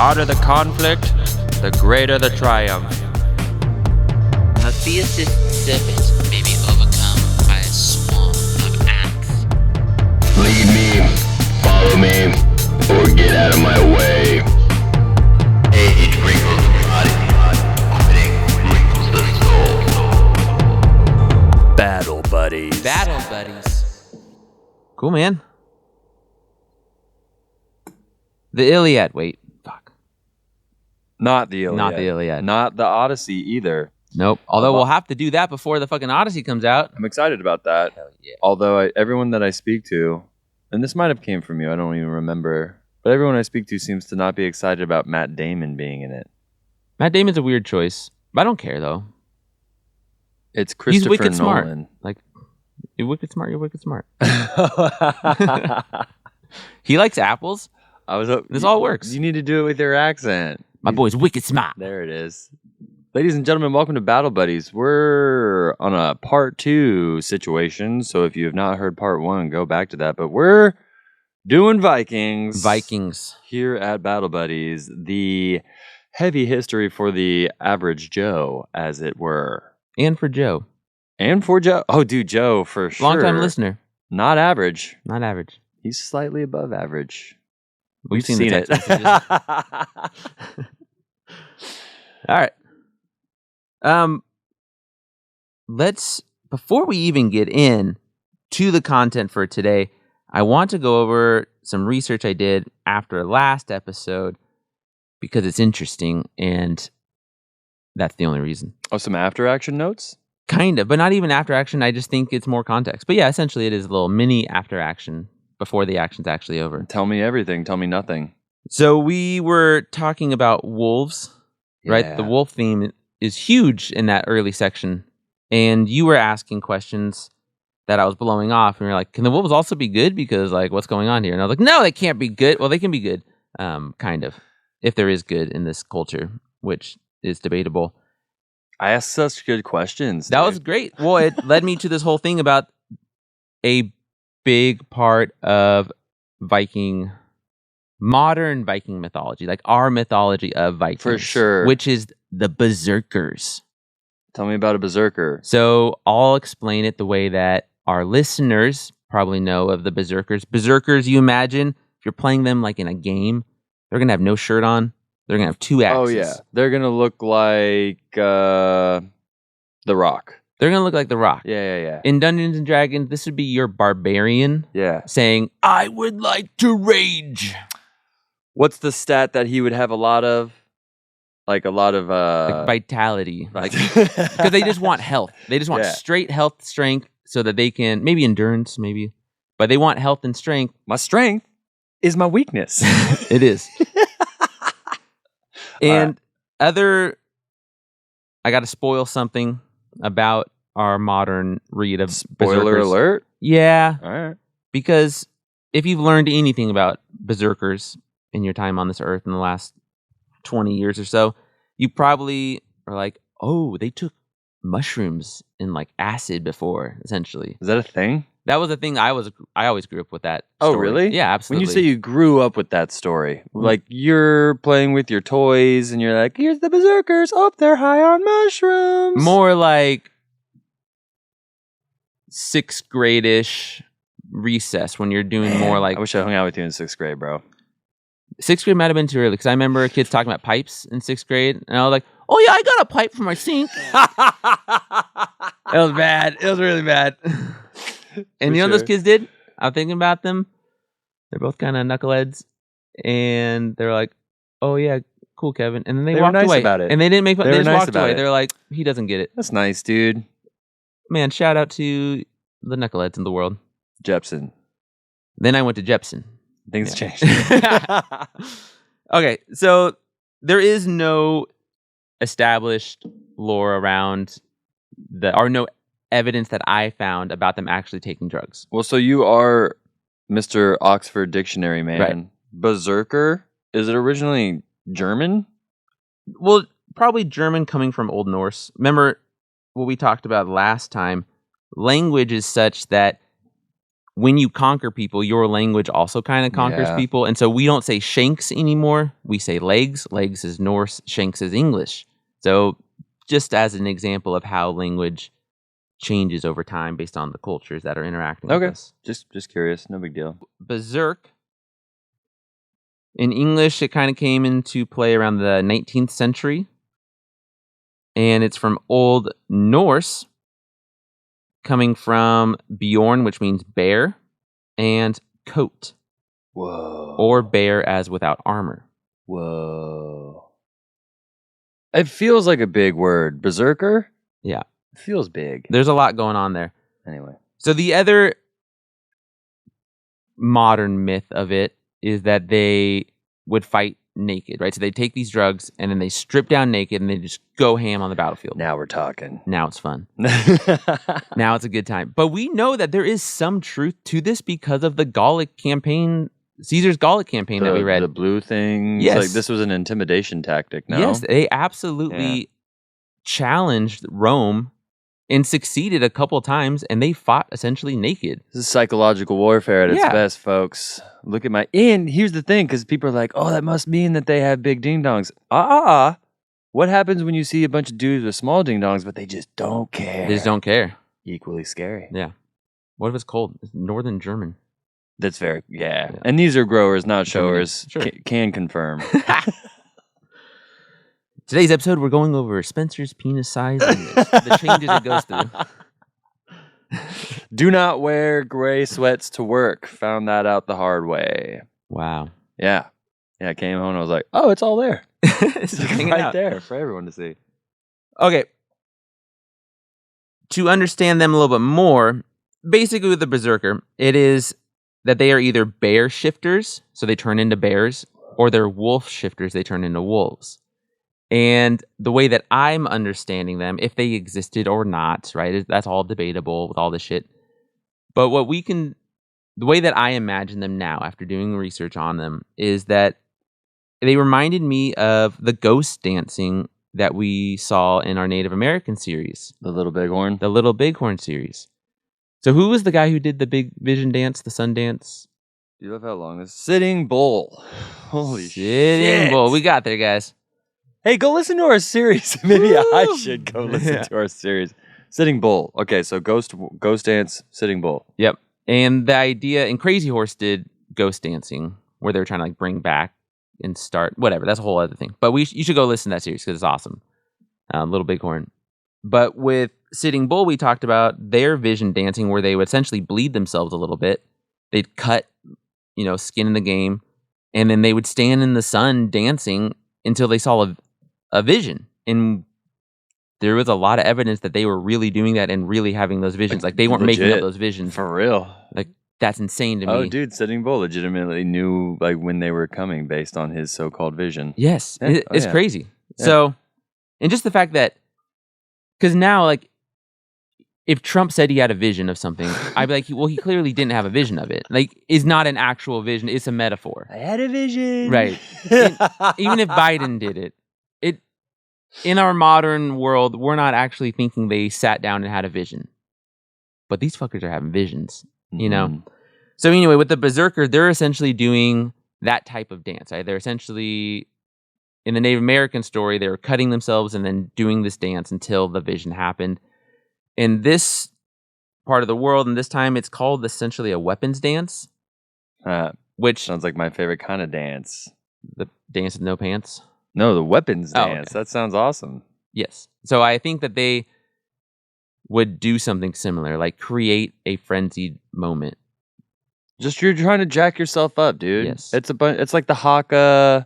hotter the conflict, the greater the triumph. A theistic serpent may be overcome by a swarm of ants. Lead me, follow me, or get out of my way. Age wrinkles the body, quitting wrinkles the soul. Battle buddies. Battle buddies. Cool, man. The Iliad. Wait, fuck. Not the Iliad. Not the Iliad. Not the Odyssey either. Nope. Although we'll have to do that before the fucking Odyssey comes out. I'm excited about that. Hell yeah. Although everyone that I speak to, and this might have came from you, I don't even remember, but everyone I speak to seems to not be excited about Matt Damon being in it. Matt Damon's a weird choice. I don't care, though. It's Christopher He's wicked smart. Nolan. Like, you're wicked smart, you're wicked smart. He likes apples. This all works. You need to do it with your accent. My boy's wicked smart. There it is. Ladies and gentlemen, welcome to Battle Buddies. We're on a part 2 situation, so if you have not heard part 1, go back to that. But we're doing Vikings. Vikings. Here at Battle Buddies, the heavy history for the average Joe, as it were. And for Joe. And for Joe. Oh, dude, Joe, for sure. Long-time listener. Not average. Not average. He's slightly above average. We've seen the it. text messages. All right. Before we even get in to the content for today, I want to go over some research I did after last episode because it's interesting, and that's the only reason. Oh, some after action notes? Kind of, but not even after action. I just think it's more context. But yeah, essentially it is a little mini after action before the action's actually over. Tell me everything. Tell me nothing. So we were talking about wolves, right? Yeah. The wolf theme is huge in that early section. And you were asking questions that I was blowing off. And you're like, can the wolves also be good? Because, like, what's going on here? And I was like, no, they can't be good. Well, they can be good, kind of, if there is good in this culture, which is debatable. I asked such good questions. That dude. was great. Well, it led me to this whole thing about a big part of modern Viking mythology, like our mythology of Vikings. For sure. Which is the berserkers. Tell me about a berserker. So I'll explain it the way that our listeners probably know of the berserkers. Berserkers, you imagine, if you're playing them like in a game, they're going to have no shirt on. They're going to have 2 axes. Oh, yeah. They're going to look like The Rock. They're going to look like The Rock. Yeah. In Dungeons & Dragons, this would be your barbarian saying, I would like to rage. What's the stat that he would have a lot of? Like vitality. Because they just want health. They just want straight health, strength, so that they can, maybe endurance, maybe. But they want health and strength. My strength is my weakness. It is. And I got to spoil something about our modern read of Spoiler berserkers. alert? Yeah. All right. Because if you've learned anything about berserkers in your time on this earth in the last 20 years or so, you probably are like, oh, they took mushrooms and like acid before, essentially. Is that a thing? That was a thing. I always grew up with that Oh, story. really? Yeah, absolutely. When you say you grew up with that story, like you're playing with your toys and you're like, here's the berserkers. Oh, they're high on mushrooms. More like 6th grade-ish recess when you're doing more like... I wish I hung out with you in 6th grade, bro. 6th grade might have been too early because I remember kids talking about pipes in 6th grade, and I was like, "Oh yeah, I got a pipe for my sink." It was bad. It was really bad. And you know what those kids did? I'm thinking about them. They're both kind of knuckleheads, and they're like, "Oh yeah, cool, Kevin." And then they walked were nice away. about it. And they didn't make fun. They They were just nice walked about away. it. They're like, "He doesn't get it." That's nice, dude. Man, shout out to the knuckleheads in the world. Jepson. Then I went to Jepson. Things changed. Okay, so there is no established lore around or no evidence that I found about them actually taking drugs. Well, so you are Mr. Oxford Dictionary man. Right. Berserker, is it originally German? Well, probably German coming from Old Norse. Remember what we talked about last time? Language is such that when you conquer people, your language also kind of conquers Yeah. people. And so we don't say shanks anymore. We say legs. Legs is Norse, shanks is English. So just as an example of how language changes over time based on the cultures that are interacting with Okay. us. Just curious. No big deal. Berserk. In English, it kind of came into play around the 19th century. And it's from Old Norse, coming from Bjorn, which means bear, and coat, Whoa. or bear as without armor. Whoa. It feels like a big word. Berserker? Yeah. It feels big. There's a lot going on there. Anyway. So the other modern myth of it is that they would fight naked, right? So they take these drugs and then they strip down naked and they just go ham on the battlefield. Now we're talking. Now it's fun. Now it's a good time. But we know that there is some truth to this because of the Gallic campaign, Caesar's Gallic campaign that we read. The blue thing. Yes. Like this was an intimidation tactic, no? Yes, they absolutely challenged Rome and succeeded a couple times, and they fought essentially naked. This is psychological warfare at its Yeah. best, folks. Look at my... And here's the thing, because people are like, oh, that must mean that they have big ding-dongs. What happens when you see a bunch of dudes with small ding-dongs, but they just don't care? They just don't care. Equally scary. Yeah. What if it's cold? It's Northern German. That's very... Yeah. And these are growers, not Germany. showers. Sure. Can confirm. Today's episode, we're going over Spencer's penis size and the changes it goes through. Do not wear gray sweats to work. Found that out the hard way. Wow. Yeah. Yeah, I came home and I was like, oh, it's all there. It's just hanging right out. there for everyone to see. Okay. To understand them a little bit more, basically with the Berserker, it is that they are either bear shifters, so they turn into bears, or they're wolf shifters, they turn into wolves. And the way that I'm understanding them, if they existed or not, right, that's all debatable with all this shit. But the way that I imagine them now, after doing research on them, is that they reminded me of the ghost dancing that we saw in our Native American series. The Little Bighorn. The Little Bighorn series. So who was the guy who did the big vision dance, the sun dance? You love how long this Sitting Bull. Holy Sitting shit. Bull. We got there, guys. Hey, go listen to our series. Maybe I Woo. should go listen Yeah. to our series. Sitting Bull. Okay, so Ghost Dance, Sitting Bull. Yep. And the idea, and Crazy Horse did ghost dancing, where they were trying to like bring back and start, whatever. That's a whole other thing. But you should go listen to that series because it's awesome. Little Bighorn. But with Sitting Bull, we talked about their vision dancing, where they would essentially bleed themselves a little bit. They'd cut, skin in the game, and then they would stand in the sun dancing until they saw a vision. And there was a lot of evidence that they were really doing that and really having those visions. Like they weren't making up Legit. those visions. For real. Like that's insane to me. Oh, dude, Sitting Bull legitimately knew like when they were coming based on his so-called vision. Yes, Yeah. it's Yeah. crazy. Yeah. So, and just the fact that, because now, like, if Trump said he had a vision of something, I'd be like, well, he clearly didn't have a vision of it. Like, it's not an actual vision; it's a metaphor. I had a vision. Right. Even if Biden did it, in our modern world, we're not actually thinking they sat down and had a vision. But these fuckers are having visions, Mhm. So anyway, with the Berserker, they're essentially doing that type of dance. Right? They're essentially, in the Native American story, they were cutting themselves and then doing this dance until the vision happened. In this part of the world, and this time, it's called essentially a weapons dance, which Sounds like my favorite kind of dance. the dance with no pants. No, the weapons Oh, dance. okay. That sounds awesome. Yes. So I think that they would do something similar, like create a frenzied moment. Just you're trying to jack yourself up, dude. Yes. It's like the haka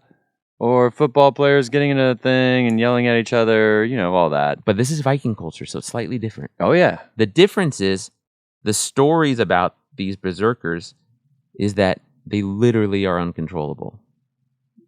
or football players getting into a thing and yelling at each other, all that. But this is Viking culture, so it's slightly different. Oh yeah. The difference is the stories about these berserkers is that they literally are uncontrollable.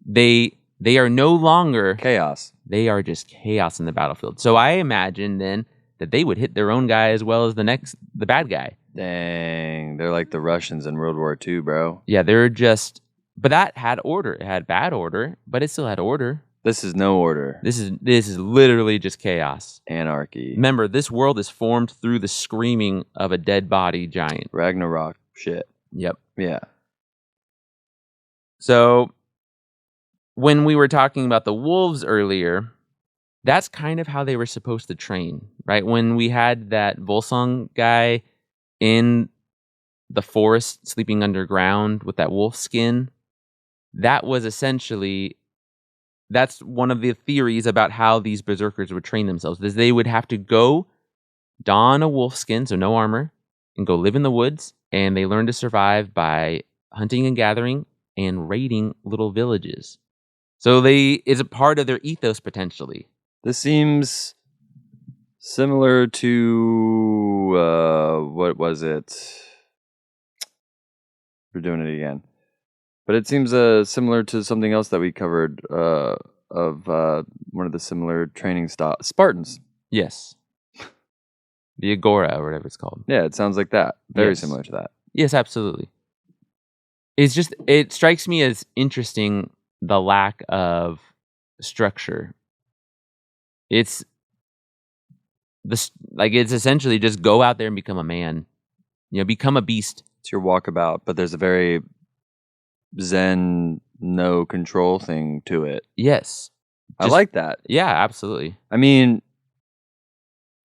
They are no longer Chaos. They are just chaos in the battlefield. So I imagine then that they would hit their own guy as well as the bad guy. Dang. They're like the Russians in World War II, bro. Yeah, but that had order. It had bad order, but it still had order. This is no order. This is literally just chaos. Anarchy. Remember, this world is formed through the screaming of a dead body giant. Ragnarok shit. Yep. Yeah. So when we were talking about the wolves earlier, that's kind of how they were supposed to train, right? When we had that Volsung guy in the forest sleeping underground with that wolf skin, that was essentially, that's one of the theories about how these berserkers would train themselves, is they would have to go don a wolf skin, so no armor, and go live in the woods, and they learn to survive by hunting and gathering and raiding little villages. So it's a part of their ethos potentially. This seems similar to what was it? We're doing it again, but it seems similar to something else that we covered of one of the similar training Spartans. Yes. The Agora or whatever it's called. Yeah, it sounds like that. Very Yes. similar to that. Yes, absolutely. It strikes me as interesting, the lack of structure. It's essentially just go out there and become a man. Become a beast. It's your walkabout, but there's a very zen, no control thing to it. Yes. I like that. Yeah, absolutely. I mean,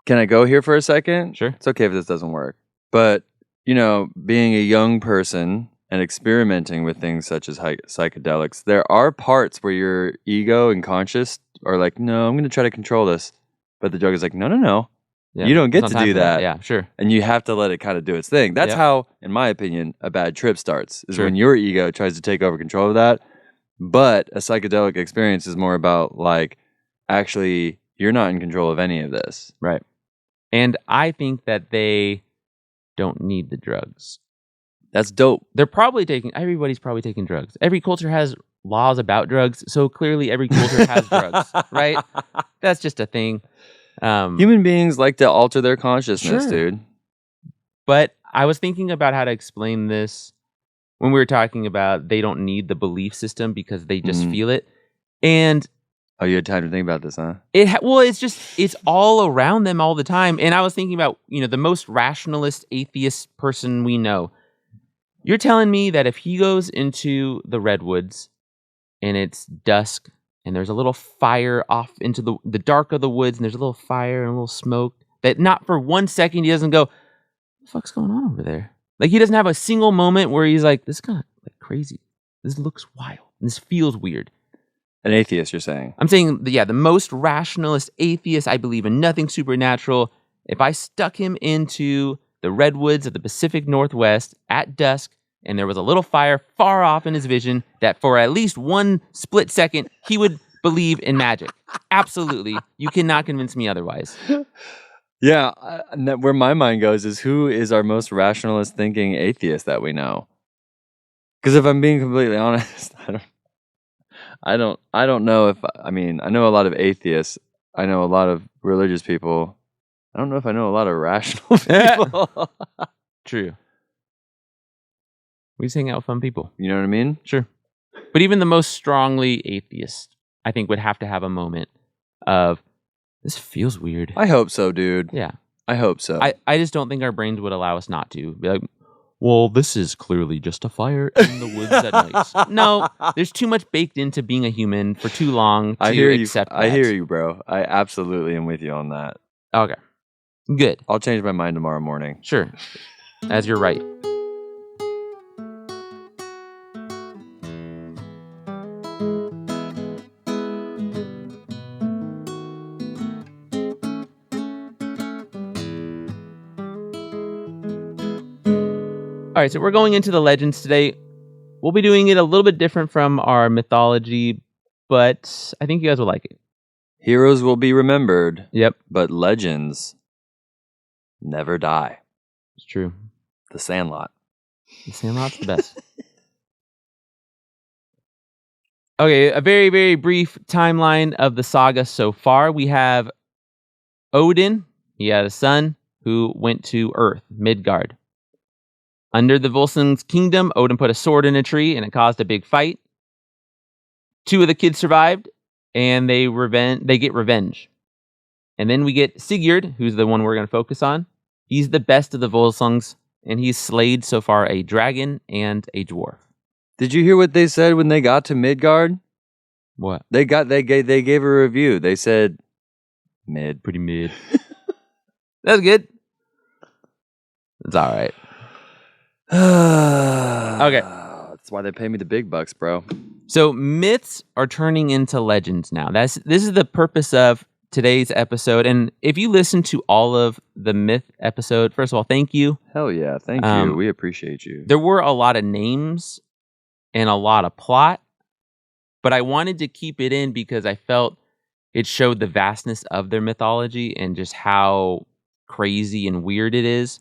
can I go here for a second? Sure. It's okay if this doesn't work. But, being a young person and experimenting with things such as psychedelics, there are parts where your ego and conscious are like, no, I'm going to try to control this. But the drug is like, no. Yeah, You don't get it's to not time do for that. Yeah, sure. And you have to let it kind of do its thing. That's Yep. how, in my opinion, a bad trip starts, is Sure. when your ego tries to take over control of that. But a psychedelic experience is more about, like, actually, you're not in control of any of this. Right. And I think that they don't need the drugs. That's dope. Everybody's probably taking drugs. Every culture has laws about drugs, so clearly every culture has drugs, right? That's just a thing. Human beings like to alter their consciousness, Sure. dude. But I was thinking about how to explain this when we were talking about they don't need the belief system because they just feel it. And Oh, you had time to think about this, huh? it's all around them all the time. And I was thinking about, the most rationalist atheist person we know. You're telling me that if he goes into the redwoods and it's dusk and there's a little fire off into the dark of the woods and there's a little fire and a little smoke, that not for 1 second he doesn't go, what the fuck's going on over there? Like, he doesn't have a single moment where he's like, this is kind of like crazy. This looks wild. This feels weird. An atheist, you're saying? I'm saying, the most rationalist atheist, I believe in nothing supernatural. If I stuck him into the redwoods of the Pacific Northwest at dusk, and there was a little fire far off in his vision, that for at least 1 split second, he would believe in magic. Absolutely. You cannot convince me otherwise. Yeah, where my mind goes is, who is our most rationalist thinking atheist that we know? Because if I'm being completely honest, I don't know if, I know a lot of atheists. I know a lot of religious people. I don't know if I know a lot of rational people. True. We just hang out with fun people. You know what I mean? Sure. But even the most strongly atheist, I think, would have to have a moment of, this feels weird. I hope so, dude. Yeah. I hope so. I just don't think our brains would allow us not to. Be like, well, this is clearly just a fire in the woods at night. No, there's too much baked into being a human for too long to accept that. I hear you, bro. I absolutely am with you on that. Okay. Good. I'll change my mind tomorrow morning. Sure. As you're right. All right, so we're going into the legends today. We'll be doing it a little bit different from our mythology, but I think you guys will like it. Heroes will be remembered. Yep. But legends never die. It's true. The Sandlot. The Sandlot's the best. Okay, a very, very brief timeline of the saga so far. We have Odin. He had a son who went to Earth, Midgard. Under the Volsung's kingdom, Odin put a sword in a tree and it caused a big fight. 2 of the kids survived and they get revenge. And then we get Sigurd, who's the one we're going to focus on. He's the best of the Volsungs and he's slayed so far a dragon and a dwarf. Did you hear what they said when they got to Midgard? What? They gave a review. They said mid. Pretty mid. That's good. It's all right. Okay. That's why they pay me the big bucks, bro. So myths are turning into legends now. This is the purpose of today's episode. And if you listen to all of the myth episode, first of all, thank you. Hell yeah, thank you. We appreciate you. There were a lot of names and a lot of plot, but I wanted to keep it in because I felt it showed the vastness of their mythology and just how crazy and weird it is.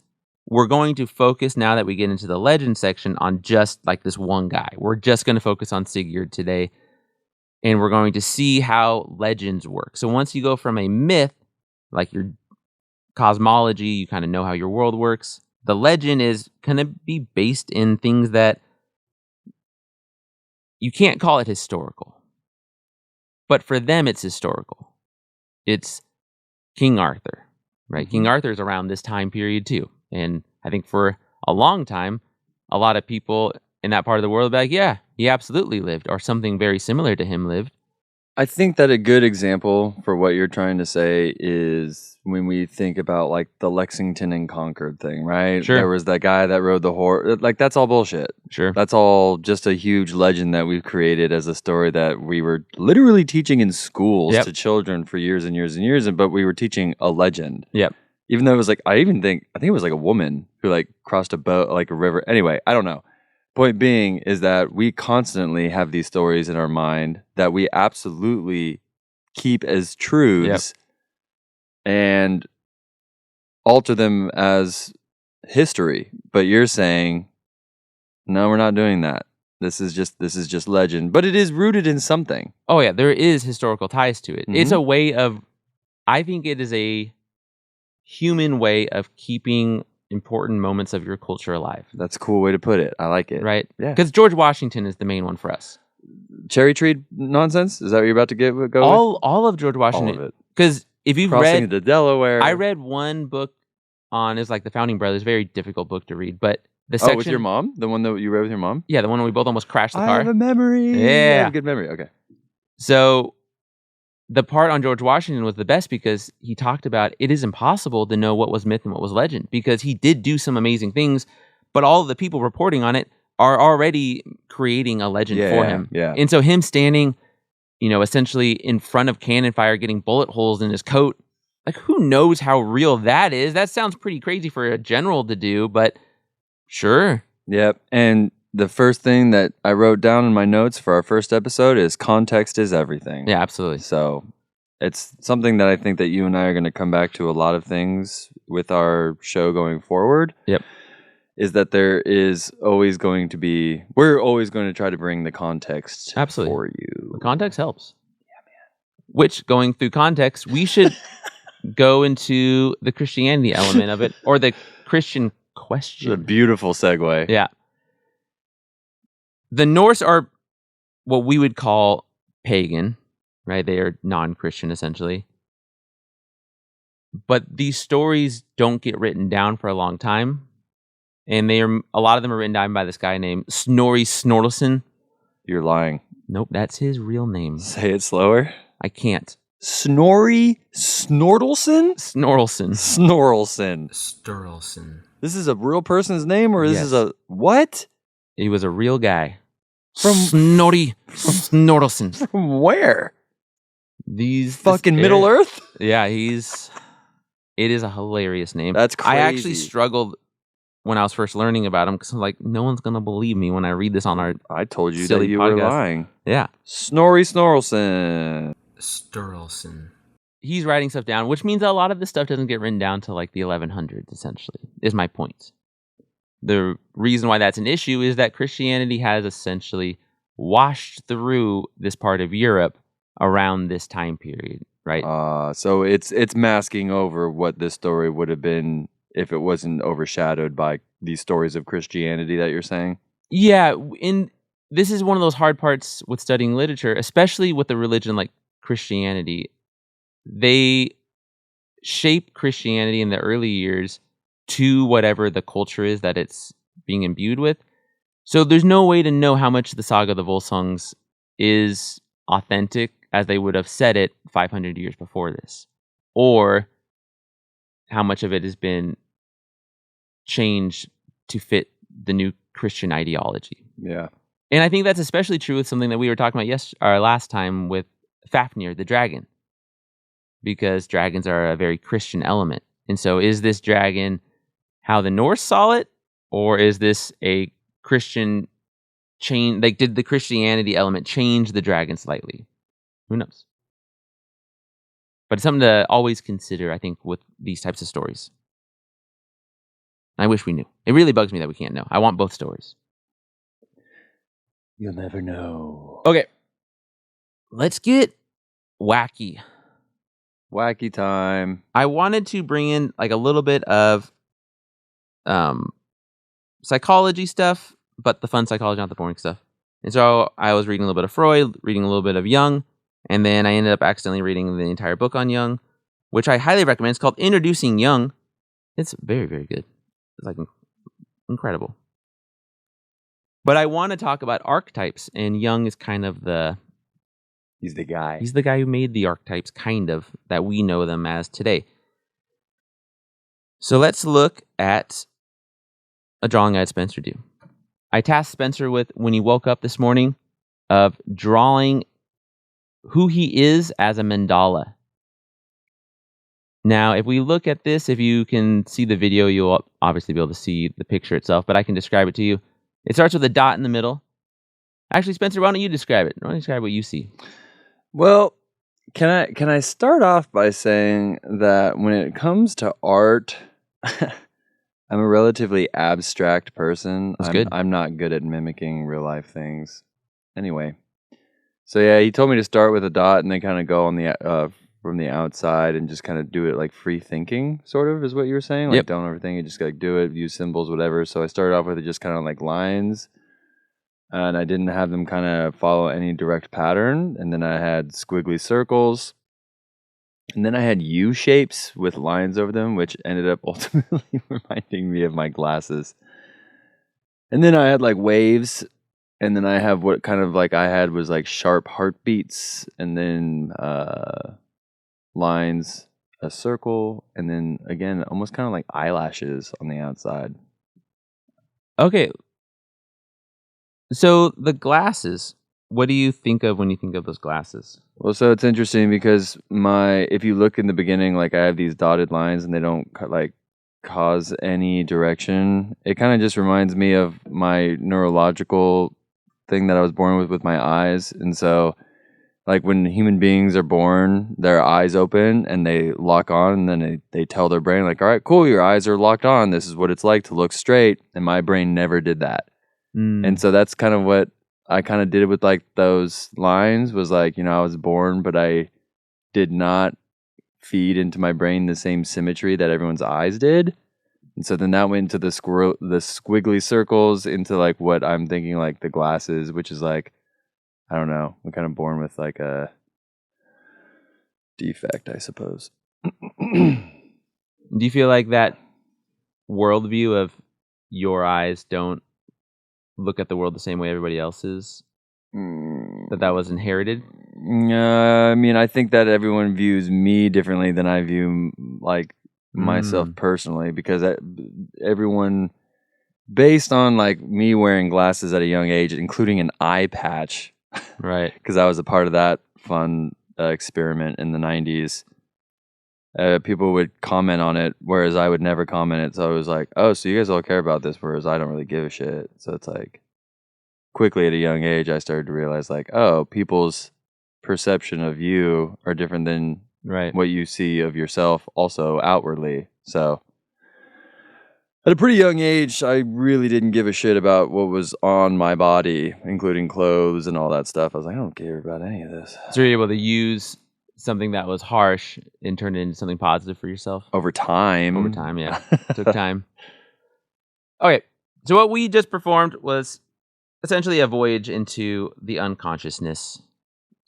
We're going to focus, now that we get into the legend section, on just like this one guy. We're just going to focus on Sigurd today, and we're going to see how legends work. So once you go from a myth, like your cosmology, you kind of know how your world works. The legend is going to be based in things that you can't call it historical. But for them, it's historical. It's King Arthur, right? King Arthur's around this time period too. And I think for a long time, a lot of people in that part of the world be like, yeah, he absolutely lived, or something very similar to him lived. I think that a good example for what you're trying to say is when we think about like the Lexington and Concord thing, right? Sure. There was that guy that rode the horse. Like, that's all bullshit. Sure. That's all just a huge legend that we've created as a story that we were literally teaching in schools Yep. to children for years and years and years. But we were teaching a legend. Yep. Even though it was like, I think it was like a woman who like crossed a boat, like a river. Anyway, I don't know. Point being is that we constantly have these stories in our mind that we absolutely keep as truths and alter them as history. But you're saying, no, we're not doing that. This is just legend, but it is rooted in something. Oh yeah, there is historical ties to it. It's Mhm. a way of, I think it is a human way of keeping important moments of your culture alive, That's a cool way to put it. I like it. right? Yeah. Because George Washington is the main one for us. Cherry tree nonsense? Is that what you're about to go with? All of George All Washington. of it. Because if you've Crossing read, the Delaware. I read one book on, it's like the Founding Brothers, very difficult book to read, but the section, with your mom? The one that you read with your mom? yeah, the one where we both almost crashed the I car. have a memory. I Yeah. have a good memory. Okay. So the part on George Washington was the best because he talked about it is impossible to know what was myth and what was legend, because he did do some amazing things, but all of the people reporting on it are already creating a legend for him. Yeah. And so him standing, essentially in front of cannon fire, getting bullet holes in his coat, like, who knows how real that is? That sounds pretty crazy for a general to do, but sure. Yep. And the first thing that I wrote down in my notes for our first episode is context is everything. Yeah, absolutely. So it's something that I think that you and I are going to come back to a lot of things with our show going forward. Yep. Is that there is always going to be, we're always going to try to bring the context Absolutely. for you. The context helps. Yeah, man. Which, going through context, we should go into the Christianity element of it, or the Christian question. It's a beautiful segue. Yeah. The Norse are what we would call pagan, right? They are non-Christian, essentially. But these stories don't get written down for a long time. And a lot of them are written down by this guy named Snorri Sturluson. You're lying. Nope, that's his real name. Say it slower. I can't. Snorri Snorkelson? Snorkelson. Snorkelson. Sturluson. This is a real person's name, or this Yes. is a what? He was a real guy. From- Snorri Sturluson. From where? These Fucking Middle Earth? Yeah, it is a hilarious name. That's I actually crazy. struggled when I was first learning about him, because I'm like, no one's gonna believe me when I read this on our I told you silly that you were podcast. lying. Yeah. Snorri Snorkelson. Sturluson. He's writing stuff down, which means a lot of this stuff doesn't get written down till like the 1100s, essentially, is my point. The reason why that's an issue is that Christianity has essentially washed through this part of Europe around this time period, right? So it's masking over what this story would have been if it wasn't overshadowed by these stories of Christianity that you're saying? Yeah, this is one of those hard parts with studying literature, especially with a religion like Christianity. They shape Christianity in the early years to whatever the culture is that it's being imbued with. So there's no way to know how much the Saga of the Volsungs is authentic as they would have said it 500 years before this, or how much of it has been changed to fit the new Christian ideology. Yeah. And I think that's especially true with something that we were talking about last time with Fafnir, the dragon, because dragons are a very Christian element. And so is this dragon how the Norse saw it, or is this a Christian change? Like, did the Christianity element change the dragon slightly? Who knows? But it's something to always consider, I think, with these types of stories. I wish we knew. It really bugs me that we can't know. I want both stories. You'll never know. Okay. Let's get wacky. Wacky time. I wanted to bring in like a little bit of psychology stuff, but the fun psychology, not the boring stuff. And so I was reading a little bit of Freud, reading a little bit of Jung, and then I ended up accidentally reading the entire book on Jung, which I highly recommend. It's called Introducing Jung. It's very, very good. It's like incredible. But I want to talk about archetypes, and Jung is kind of He's the guy. He's the guy who made the archetypes, kind of, that we know them as today. So let's look at a drawing I had Spencer do. I tasked Spencer with, when he woke up this morning, of drawing who he is as a mandala. Now, if we look at this, if you can see the video, you'll obviously be able to see the picture itself, but I can describe it to you. It starts with a dot in the middle. Actually, Spencer, why don't you describe it? Why don't you describe what you see? Well, can I start off by saying that when it comes to art, I'm a relatively abstract person. That's good. I'm not good at mimicking real life things. Anyway, so yeah, he told me to start with a dot and then kind of go on the from the outside and just kind of do it like free thinking, sort of, is what you were saying. Like, Yep. don't overthink it, just like do it, use symbols, whatever. So I started off with it just kind of like lines. And I didn't have them kind of follow any direct pattern. And then I had squiggly circles. And then I had U shapes with lines over them, which ended up ultimately reminding me of my glasses. And then I had like waves. And then I have what kind of like I had was like sharp heartbeats. And then lines, a circle. And then again, almost kind of like eyelashes on the outside. Okay. So the glasses, what do you think of when you think of those glasses? Well, so it's interesting because if you look in the beginning, like I have these dotted lines and they don't like cause any direction. It kind of just reminds me of my neurological thing that I was born with my eyes. And so like when human beings are born, their eyes open and they lock on, and then they tell their brain like, all right, cool, your eyes are locked on. This is what it's like to look straight. And my brain never did that. And so that's kind of what I kind of did with like those lines was like, I was born, but I did not feed into my brain the same symmetry that everyone's eyes did. And so then that went into the squiggly circles into like what I'm thinking like the glasses, which is like, I don't know, I'm kind of born with like a defect, I suppose. Do you feel like that worldview of your eyes don't look at the world the same way everybody else is? That was inherited? I mean, I think that everyone views me differently than I view like myself personally, because everyone, based on like me wearing glasses at a young age, including an eye patch, right? Because I was a part of that fun experiment in the 90s. People would comment on it, whereas I would never comment it. So I was like, oh, so you guys all care about this, whereas I don't really give a shit. So it's like, quickly at a young age, I started to realize like, oh, people's perception of you are different than what you see of yourself also outwardly. So at a pretty young age, I really didn't give a shit about what was on my body, including clothes and all that stuff. I was like, I don't care about any of this. So you're able to use something that was harsh and turn it into something positive for yourself? Over time, yeah. It took time. Okay, so what we just performed was essentially a voyage into the unconsciousness.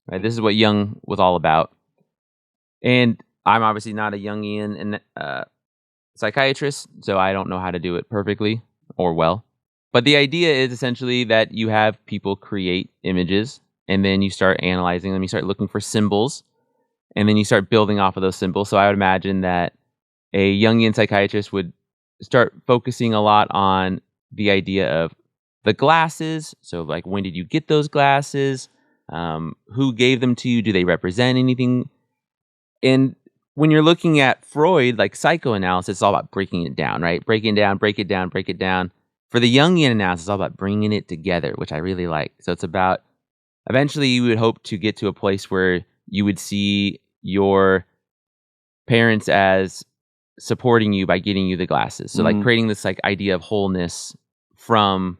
Right, this is what Jung was all about. And I'm obviously not a Jungian psychiatrist, so I don't know how to do it perfectly or well. But the idea is essentially that you have people create images, and then you start analyzing them. You start looking for symbols, and then you start building off of those symbols. So I would imagine that a Jungian psychiatrist would start focusing a lot on the idea of the glasses. So, like, when did you get those glasses? Who gave them to you? Do they represent anything? And when you're looking at Freud, like psychoanalysis, it's all about breaking it down, right? Break it down, break it down, break it down. For the Jungian analysis, it's all about bringing it together, which I really like. So it's about, eventually you would hope to get to a place where you would see your parents as supporting you by getting you the glasses. So like creating this like idea of wholeness from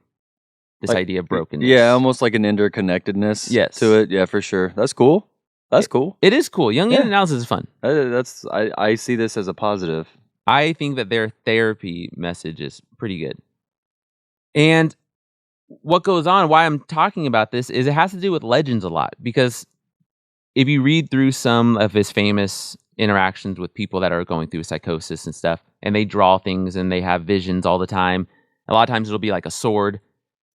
this Like, idea of brokenness. Yeah, almost like an interconnectedness Yes. to it. Yeah, for sure. That's cool. That's cool. It is cool. Jungian Yeah. analysis is fun. I see this as a positive. I think that their therapy message is pretty good. And what goes on, why I'm talking about this, is it has to do with legends a lot. Because if you read through some of his famous interactions with people that are going through psychosis and stuff, and they draw things and they have visions all the time, a lot of times it'll be like a sword.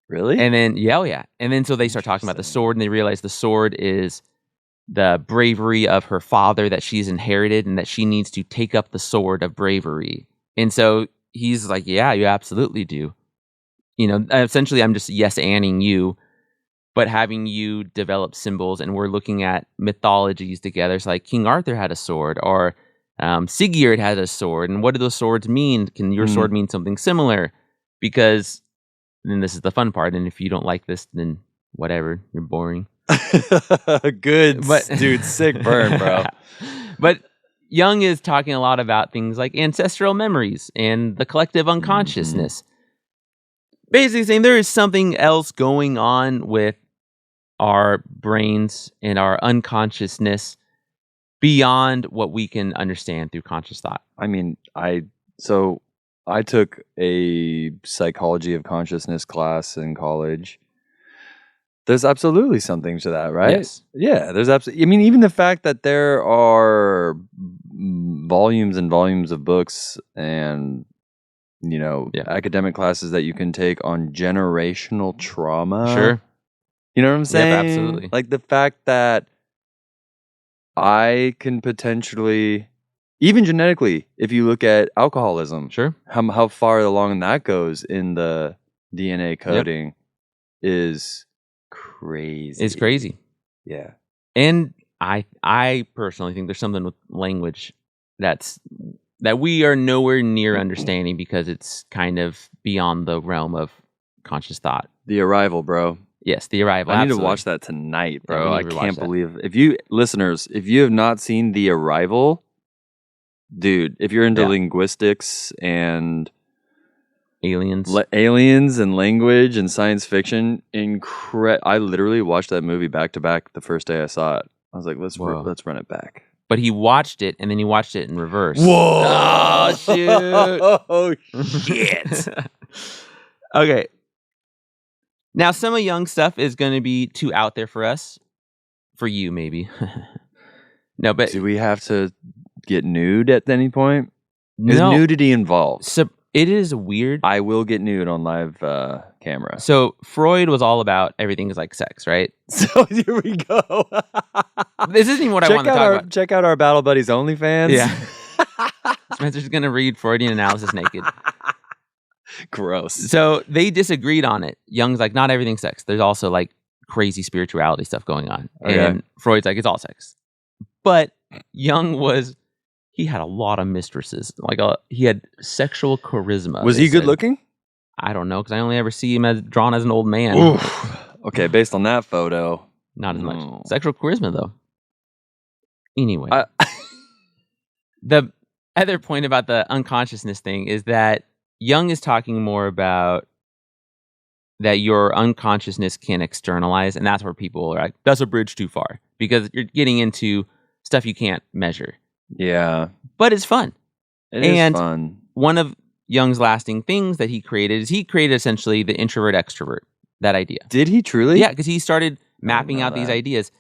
Really? And then, yeah. And then so they start talking about the sword, and they realize the sword is the bravery of her father that she's inherited, and that she needs to take up the sword of bravery. And so he's like, yeah, you absolutely do. You know, essentially I'm just yes-anding you, but having you develop symbols, and we're looking at mythologies together. So like King Arthur had a sword, or Sigurd had a sword. And what do those swords mean? Can your sword mean something similar? Because then this is the fun part. And if you don't like this, then whatever, you're boring. Good, dude, sick burn, bro. But Jung is talking a lot about things like ancestral memories and the collective unconsciousness. Basically saying there is something else going on with our brains and our unconsciousness beyond what we can understand through conscious thought. I mean, I took a psychology of consciousness class in college. There's absolutely something to that, right? Yes. Yeah, there's absolutely. I mean, even the fact that there are volumes and volumes of books and, academic classes that you can take on generational trauma. Sure. You know what I'm saying? Yep, absolutely. Like the fact that I can potentially, even genetically, if you look at alcoholism, Sure. how far along that goes in the DNA coding is crazy. It's crazy. Yeah. And I personally think there's something with language that we are nowhere near understanding, because it's kind of beyond the realm of conscious thought. The Arrival, bro. Yes, The Arrival. I need absolutely. to watch that tonight, Yeah, bro. we I need to can't rewatch that. believe if you have not seen The Arrival, dude, if you're into Yeah. linguistics and Aliens. aliens and language and science fiction, I literally watched that movie back to back the first day I saw it. I was like, let's run it back. But he watched it, and then he watched it in reverse. Whoa! Oh, shoot. Oh, shit. Okay. Now, some of Jung's stuff is going to be too out there for us. For you, maybe. No, but Do we have to get nude at any point? Is no. nudity involved? So it is weird. I will get nude on live camera. So Freud was all about everything is like sex, right? So here we go. This isn't even what I want to talk about. Check out our Battle Buddies OnlyFans. Yeah. Spencer's going to read Freudian analysis naked. Gross. So they disagreed on it. Jung's like, not everything's sex. There's also like crazy spirituality stuff going on. Okay. And Freud's like, it's all sex. But Jung he had a lot of mistresses. He had sexual charisma. Was they he good said. looking? I don't know, because I only ever see him as drawn as an old man. Oof. Okay, based on that photo. Not as No. much. Sexual charisma, though. Anyway. I- The other point about the unconsciousness thing is that Jung is talking more about that your unconsciousness can externalize, and that's where people are like, that's a bridge too far, because you're getting into stuff you can't measure. Yeah. But it's fun. It is And- fun. One of Jung's lasting things that he created essentially the introvert extrovert, that idea. Did he truly? Yeah, because he started mapping know out these that. ideas.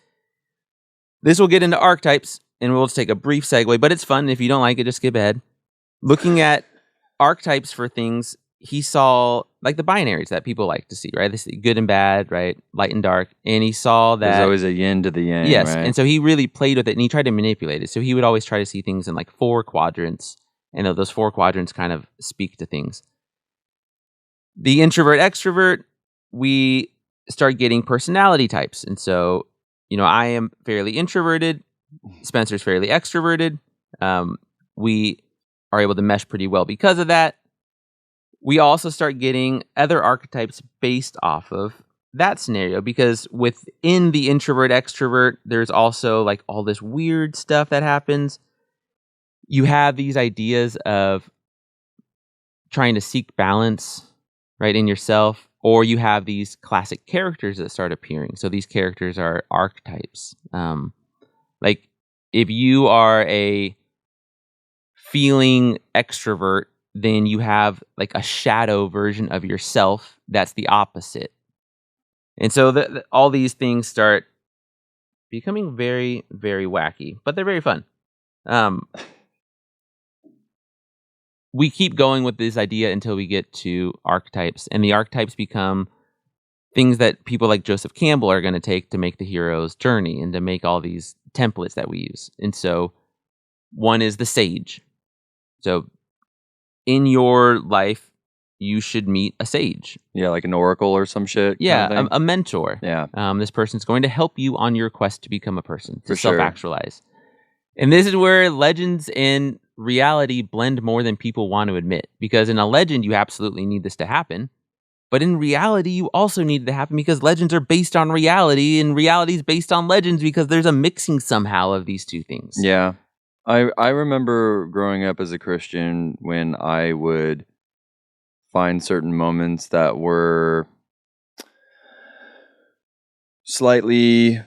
This will get into archetypes, and we'll just take a brief segue, but it's fun. If you don't like it, just skip ahead. Looking at archetypes for things. He saw like the binaries that people like to see, right? This good and bad, right? Light and dark. And he saw that There's always a yin to the yang, yes, right? and so he really played with it, and he tried to manipulate it. So he would always try to see things in like 4 quadrants, and those 4 quadrants kind of speak to things. The introvert extrovert, we start getting personality types, and so I am fairly introverted. Spencer's fairly extroverted. We are able to mesh pretty well because of that. We also start getting other archetypes based off of that scenario, because within the introvert extrovert, there's also like all this weird stuff that happens. You have these ideas of trying to seek balance, right, in yourself, or you have these classic characters that start appearing. So these characters are archetypes. Like if you are a feeling extrovert, then you have like a shadow version of yourself that's the opposite. And so all these things start becoming very, very wacky, but they're very fun. We keep going with this idea until we get to archetypes, and the archetypes become things that people like Joseph Campbell are going to take to make the hero's journey and to make all these templates that we use. And so one is the sage. So in your life, you should meet a sage. Yeah, like an oracle or some shit. Yeah, kind of thing. a mentor. Yeah. This person's going to help you on your quest to become a person, to For sure. self-actualize. And this is where legends and reality blend more than people want to admit. Because in a legend, you absolutely need this to happen. But in reality, you also need it to happen because legends are based on reality, and reality is based on legends because there's a mixing somehow of these two things. Yeah. I remember growing up as a Christian when I would find certain moments that were slightly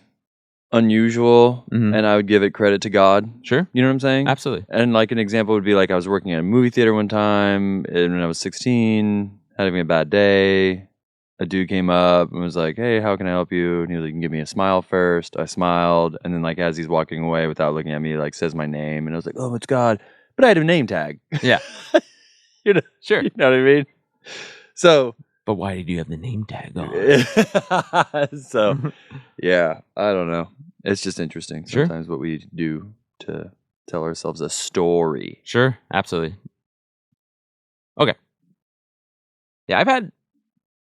unusual, Mhm. and I would give it credit to God. Sure. You know what I'm saying? Absolutely. And like an example would be like I was working at a movie theater one time, and when I was 16, having a bad day. A dude came up and was like, "Hey, how can I help you?" And he was like, "Give me a smile first." I smiled, and then like as he's walking away without looking at me, like says my name, and I was like, "Oh, it's God," but I had a name tag. Yeah. you know, Sure. you know what I mean? So, But why did you have the name tag on? so yeah, I don't know. It's just interesting Sure. sometimes what we do to tell ourselves a story. Sure. Absolutely. Okay. Yeah, I've had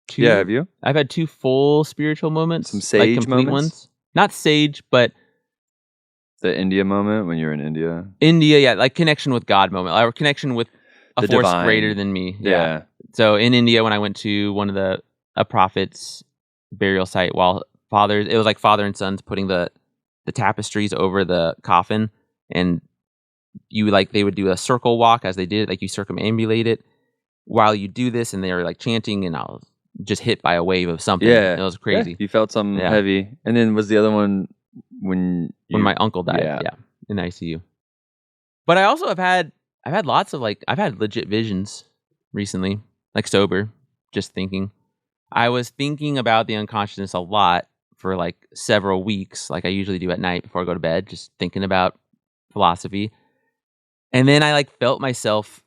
two. Yeah, have you? I've had 2 full spiritual moments. Some sage complete moments? ones. Not sage, but The India moment when you're in India. India, yeah, like connection with God moment, or connection with a The force divine. greater than me. Yeah. So in India, when I went to one of a prophet's burial site, while it was like father and sons putting the tapestries over the coffin, and they would do a circle walk as they did it, like you circumambulate it while you do this, and they were like chanting, and I was just hit by a wave of something. Yeah. It was crazy. Yeah, you felt something Yeah. heavy. And then was the other one when When my uncle died, Yeah. in the ICU. But I also I've had lots of I've had legit visions recently, like sober, just thinking. I was thinking about the unconsciousness a lot for like several weeks, like I usually do at night before I go to bed, just thinking about philosophy. And then I felt myself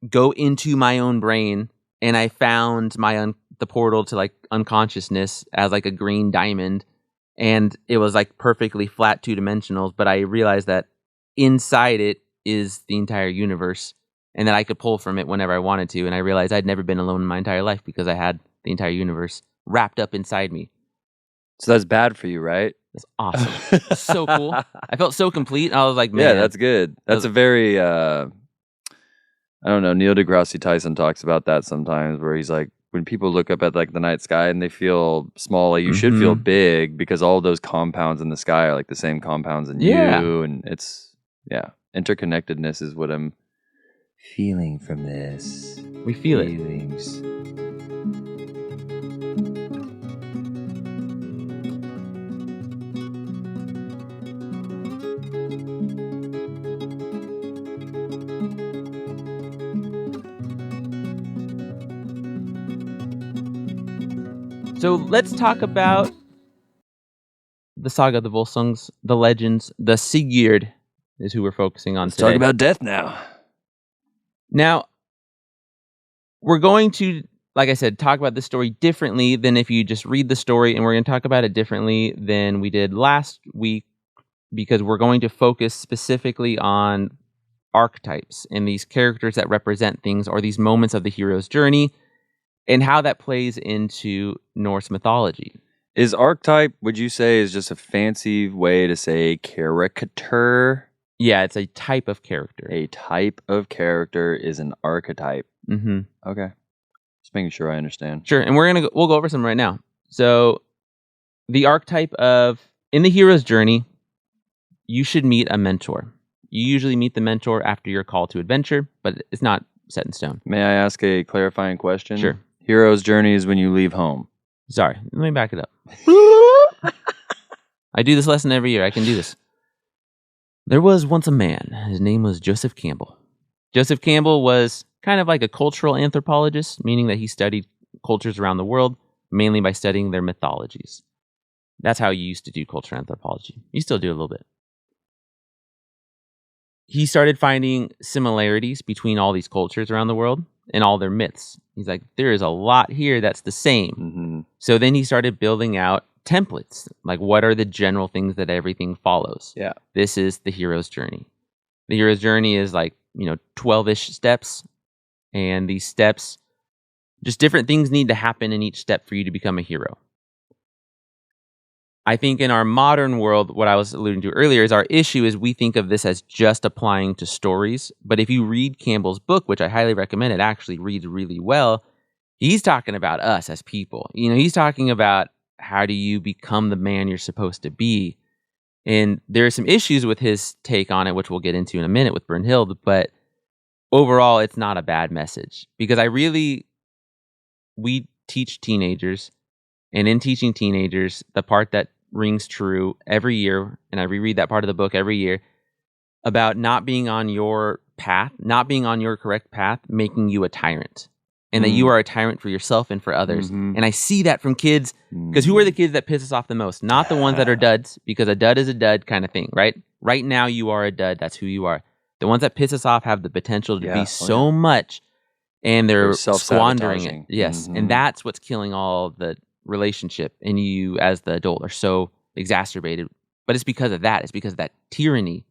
go into my own brain, and I found the portal to unconsciousness as a green diamond, and it was perfectly flat 2-dimensional, but I realized that inside it is the entire universe, and that I could pull from it whenever I wanted to. And I realized I'd never been alone in my entire life because I had the entire universe wrapped up inside me. So that's bad for you, right? That's awesome. It's so cool. I felt so complete. I was like, man, Yeah, that's good. That's a very I don't know, Neil deGrasse Tyson talks about that sometimes, where he's like, when people look up at the night sky and they feel small, you should feel big, because all those compounds in the sky are the same compounds in Yeah. you, and it's interconnectedness is what I'm feeling from this. we feel it. Feelings. So let's talk about the saga, the Volsungs, the legends. The Sigurd is who we're focusing on Let's today. talk about death now. Now, we're going to, like I said, talk about this story differently than if you just read the story, and we're going to talk about it differently than we did last week because we're going to focus specifically on archetypes and these characters that represent things or these moments of the hero's journey and how that plays into Norse mythology. Is archetype, would you say, is just a fancy way to say caricature? Yeah, it's a type of character. A type of character is an archetype. Mm-hmm. Okay. Just making sure I understand. Sure, and we'll go over some right now. So, the archetype of in the hero's journey, you should meet a mentor. You usually meet the mentor after your call to adventure, but it's not set in stone. May I ask a clarifying question? Sure. Hero's journey is when you leave home. Sorry, let me back it up. I do this lesson every year. I can do this. There was once a man. His name was Joseph Campbell. Joseph Campbell was kind of like a cultural anthropologist, meaning that he studied cultures around the world, mainly by studying their mythologies. That's how you used to do cultural anthropology. You still do a little bit. He started finding similarities between all these cultures around the world and all their myths. He's like, there is a lot here that's the same. Mm-hmm. So then he started building out templates. Like, what are the general things that everything follows? Yeah. This is the hero's journey. The hero's journey is like, 12-ish steps. And these steps, just different things need to happen in each step for you to become a hero. I think in our modern world, what I was alluding to earlier is our issue is we think of this as just applying to stories. But if you read Campbell's book, which I highly recommend, it actually reads really well. He's talking about us as people. He's talking about how do you become the man you're supposed to be. And there are some issues with his take on it, which we'll get into in a minute with Brynhild. But overall, it's not a bad message because we teach teenagers. And in teaching teenagers, the part that rings true every year, and I reread that part of the book every year, about not being on your path, not being on your correct path, making you a tyrant. And that you are a tyrant for yourself and for others. Mm-hmm. And I see that from kids, because who are the kids that piss us off the most? Not the ones that are duds, because a dud is a dud kind of thing, right? Right now you are a dud, that's who you are. The ones that piss us off have the potential to be so much, and they're squandering it. Yes, and that's what's killing all the relationship, and you as the adult are so exacerbated. But it's because of that. It's because of that tyranny.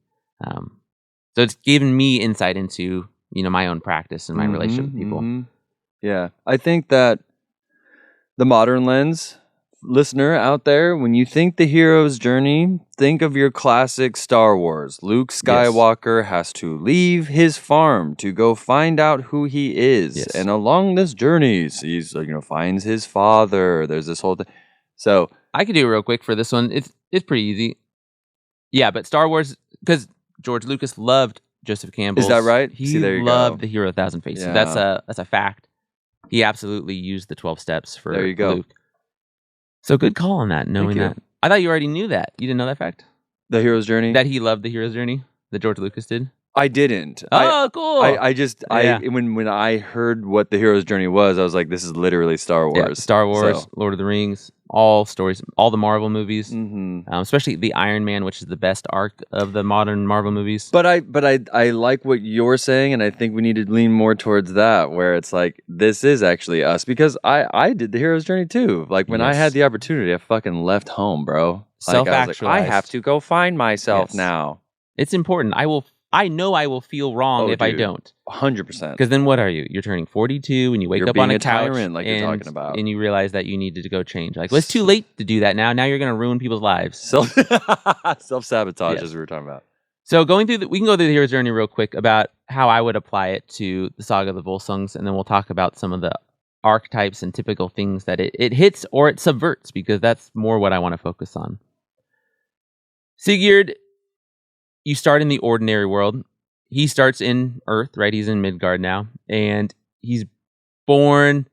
So it's given me insight into my own practice and my relationship with people. Mm-hmm. Yeah, I think that the modern lens, listener out there, when you think the hero's journey, think of your classic Star Wars. Luke Skywalker has to leave his farm to go find out who he is. Yes. And along this journey, he's finds his father. There's this whole thing. So I could do it real quick for this one. It's pretty easy. Yeah, but Star Wars, because George Lucas loved Joseph Campbell. Is that right? He See, there you loved go. the Hero of 1,000 Faces. Yeah. That's a fact. He absolutely used the 12 steps for There you go. Luke. So good call on that, knowing Thank you. that. I thought you already knew that. You didn't know that fact? The hero's journey? That he loved the hero's journey? That George Lucas did? I didn't. Oh, cool. When I heard what the hero's journey was, I was like, this is literally Star Wars. Yeah, Star Wars, So. Lord of the Rings, all stories, all the Marvel movies, Mm-hmm. especially the Iron Man, which is the best arc of the modern Marvel movies. But I like what you're saying, and I think we need to lean more towards that, where it's like, this is actually us. Because I did the hero's journey too. Like, when I had the opportunity, I fucking left home, bro. Self-actualized. I have to go find myself now. It's important. I know I will feel wrong if I don't. 100%. Because then what are you? You're turning 42 and you wake You're up on being a couch tyrant, like you're talking about. and you realize that you needed to go change. Like, well, it's too late to do that now. Now you're going to ruin people's lives. Self-sabotage, Yes. as we were talking about. So we can go through the hero's journey real quick about how I would apply it to the Saga of the Volsungs, and then we'll talk about some of the archetypes and typical things that it hits or it subverts, because that's more what I want to focus on. Sigurd, you start in the ordinary world. He starts in Earth, right? He's in Midgard now, and he's born.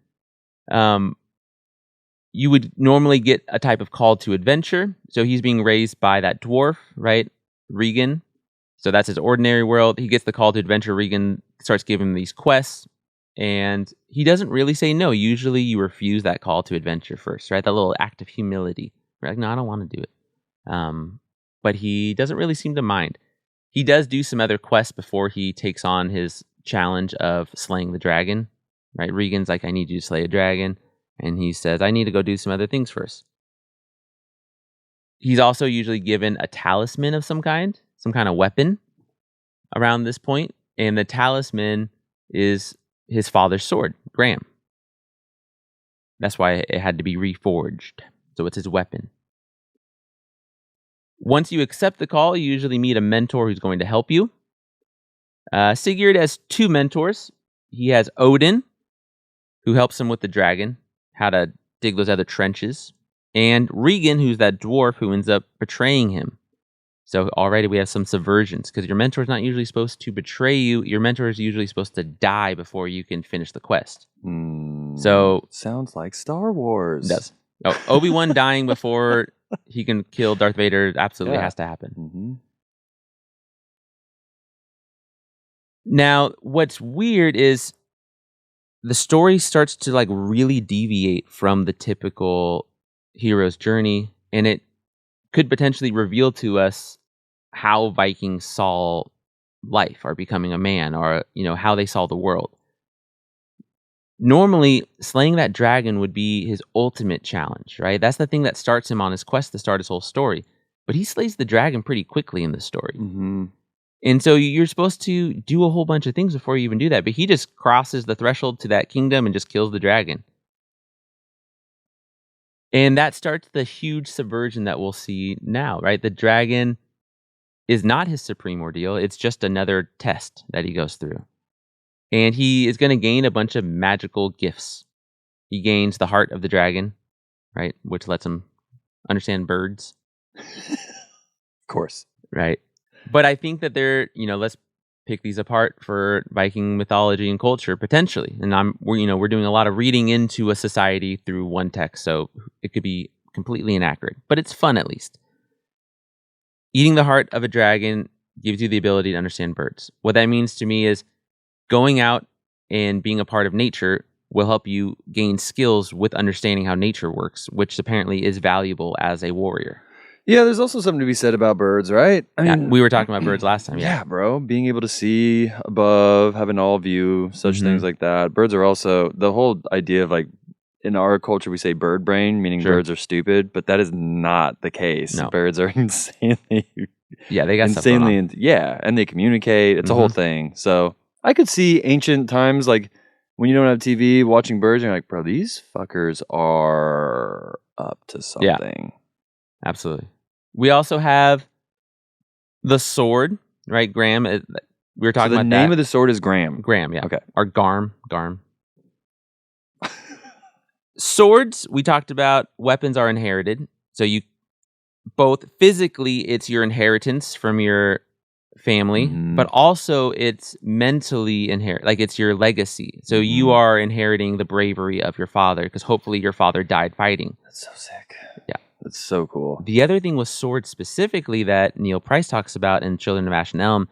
You would normally get a type of call to adventure. So he's being raised by that dwarf, right? Regan. So that's his ordinary world. He gets the call to adventure. Regan starts giving him these quests, and he doesn't really say no. Usually you refuse that call to adventure first, right? That little act of humility. You're like, no, I don't want to do it. But he doesn't really seem to mind. He does do some other quests before he takes on his challenge of slaying the dragon, right? Regan's like, I need you to slay a dragon. And he says, I need to go do some other things first. He's also usually given a talisman of some kind of weapon around this point. And the talisman is his father's sword, Graham. That's why it had to be reforged. So it's his weapon. Once you accept the call, you usually meet a mentor who's going to help you. Sigurd has 2 mentors. He has Odin, who helps him with the dragon, how to dig those other trenches, and Regan, who's that dwarf who ends up betraying him. So already we have some subversions, because your mentor is not usually supposed to betray you. Your mentor is usually supposed to die before you can finish the quest. So sounds like Star Wars. It does. Oh, Obi-Wan dying before he can kill Darth Vader absolutely has to happen. Mm-hmm. Now, what's weird is the story starts to like really deviate from the typical hero's journey, and it could potentially reveal to us how Vikings saw life or becoming a man, or how they saw the world. Normally, slaying that dragon would be his ultimate challenge, right? That's the thing that starts him on his quest to start his whole story. But he slays the dragon pretty quickly in the story. Mm-hmm. And so you're supposed to do a whole bunch of things before you even do that. But he just crosses the threshold to that kingdom and just kills the dragon. And that starts the huge subversion that we'll see now, right? The dragon is not his supreme ordeal. It's just another test that he goes through. And he is going to gain a bunch of magical gifts. He gains the heart of the dragon, right? Which lets him understand birds. Of course. Right. But I think that let's pick these apart for Viking mythology and culture, potentially. And we're doing a lot of reading into a society through one text, so it could be completely inaccurate. But it's fun, at least. Eating the heart of a dragon gives you the ability to understand birds. What that means to me is going out and being a part of nature will help you gain skills with understanding how nature works, which apparently is valuable as a warrior. Yeah, there's also something to be said about birds, right? I mean, we were talking about birds last time. Yeah, bro. Being able to see above, have an all view, such things like that. Birds are also, the whole idea of like, in our culture, we say bird brain, meaning birds are stupid, but that is not the case. No. Birds are insanely, they got insanely, and they communicate. It's a whole thing. So I could see ancient times, like when you don't have TV, watching birds, and you're like, bro, these fuckers are up to something. Yeah, absolutely. We also have the sword, right? Graham. We were talking about the name of the sword is Graham. Graham, yeah. Okay. Or Garm. Swords, we talked about, weapons are inherited. So you both physically, it's your inheritance from your family, but also it's mentally like it's your legacy. So you are inheriting the bravery of your father, because hopefully your father died fighting. That's so sick. Yeah. That's so cool. The other thing with swords specifically that Neil Price talks about in Children of Ash and Elm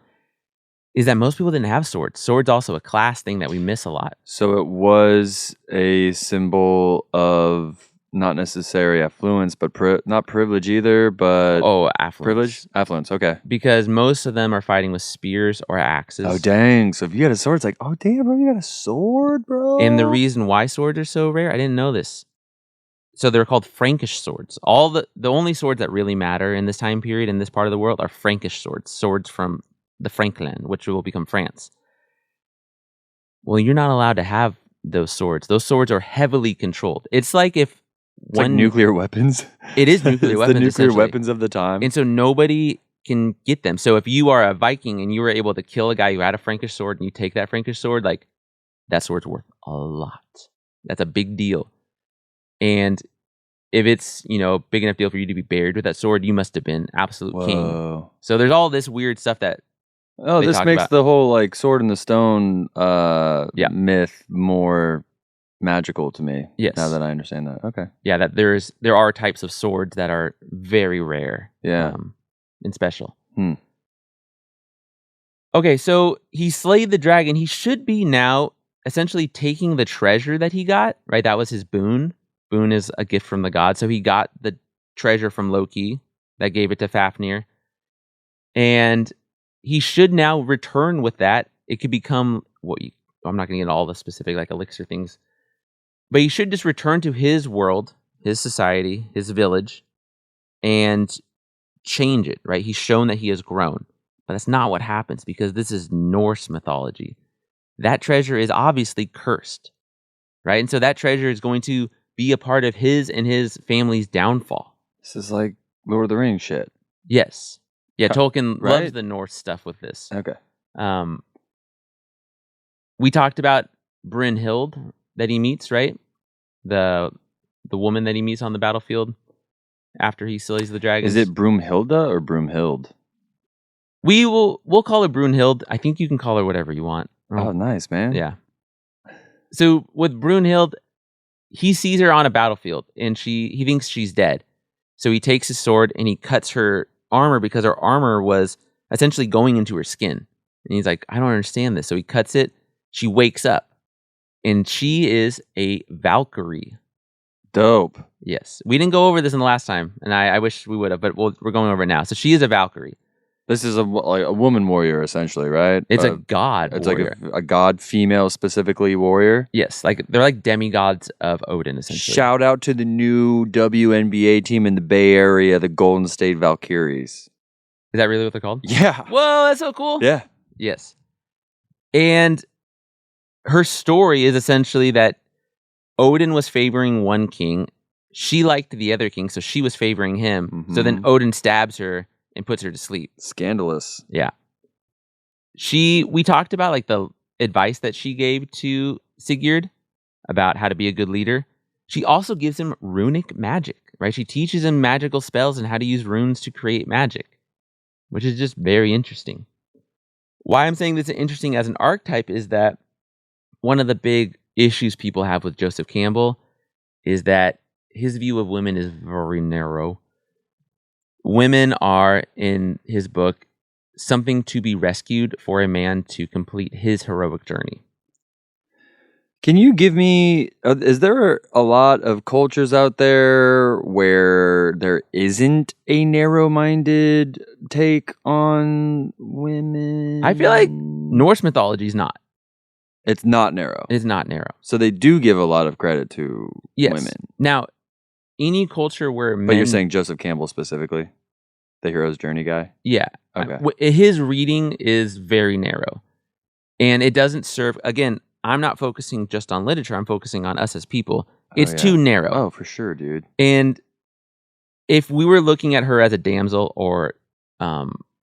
is that most people didn't have swords. Swords also a class thing that we miss a lot. So it was a symbol of not necessary affluence, but not privilege either, but affluence. Privilege? Affluence, okay. Because most of them are fighting with spears or axes. Oh, dang. So if you got a sword, it's like, oh, damn, bro, you got a sword, bro? And the reason why swords are so rare, I didn't know this. So they're called Frankish swords. All the only swords that really matter in this time period in this part of the world are Frankish swords from the Franklin, which will become France. Well, you're not allowed to have those swords. Those swords are heavily controlled. It's like if it's like nuclear weapons. It is nuclear weapons. The nuclear weapons of the time. And so nobody can get them. So if you are a Viking and you were able to kill a guy who had a Frankish sword and you take that Frankish sword, like that sword's worth a lot. That's a big deal. And if it's, big enough deal for you to be buried with that sword, you must have been absolute king. So there's all this weird stuff that this makes the whole like sword in the stone myth more magical to me. Yes. Now that I understand that. Okay. Yeah, that there are types of swords that are very rare. Yeah. And special. Okay, so he slayed the dragon. He should be now essentially taking the treasure that he got, right? That was his boon. Boon is a gift from the god. So he got the treasure from Loki that gave it to Fafnir. And he should now return with that. It could become I'm not going to get into all the specific like elixir things, but he should just return to his world, his society, his village, and change it, right? He's shown that he has grown. But that's not what happens because this is Norse mythology. That treasure is obviously cursed, right? And so that treasure is going to be a part of his and his family's downfall. This is like Lord of the Rings shit. Yes. Yeah, Tolkien Right? loves the Norse stuff with this. Okay. We talked about Brynhild that he meets, right? The woman that he meets on the battlefield after he slays the dragons. Is it Broomhilda or Broomhild? We'll call her Brunhild. I think you can call her whatever you want. Oh, nice, man. Yeah. So with Brunhild, he sees her on a battlefield and he thinks she's dead. So he takes his sword and he cuts her armor because her armor was essentially going into her skin. And he's like, I don't understand this. So he cuts it. She wakes up and she is a Valkyrie. Dope. Yes. We didn't go over this in the last time, and I wish we would have, but we're going over it now. So she is a Valkyrie. This is a woman warrior, essentially, right? It's a god It's warrior. like a god female specifically warrior. Yes, like they're like demigods of Odin, essentially. Shout out to the new WNBA team in the Bay Area, the Golden State Valkyries. Is that really what they're called? Yeah. Whoa, that's so cool. Yeah. Yes. And her story is essentially that Odin was favoring one king. She liked the other king, so she was favoring him. Mm-hmm. So then Odin stabs her and puts her to sleep. Scandalous. Yeah. We talked about like the advice that she gave to Sigurd about how to be a good leader. She also gives him runic magic, right? She teaches him magical spells and how to use runes to create magic, which is just very interesting. Why I'm saying this is interesting as an archetype is that one of the big issues people have with Joseph Campbell is that his view of women is very narrow. Women are, in his book, something to be rescued for a man to complete his heroic journey. Can you give me, is there a lot of cultures out there where there isn't a narrow-minded take on women? I feel like Norse mythology is not. It's not narrow. It's not narrow. So they do give a lot of credit to Yes. women. Now, any culture where men... But you're saying Joseph Campbell specifically? The hero's journey guy? Yeah. Okay. His reading is very narrow. And it doesn't serve... Again, I'm not focusing just on literature. I'm focusing on us as people. It's too narrow. Oh, for sure, dude. And if we were looking at her as a damsel or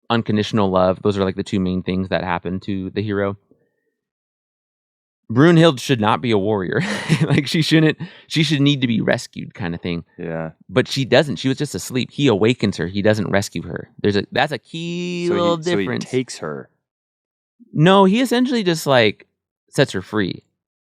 unconditional love, those are like the two main things that happen to the hero. Brunhild should not be a warrior. Like she should need to be rescued kind of thing. Yeah. But she doesn't. She was just asleep. He awakens her. He doesn't rescue her. That's a key little difference. So he takes her. No, he essentially just like sets her free.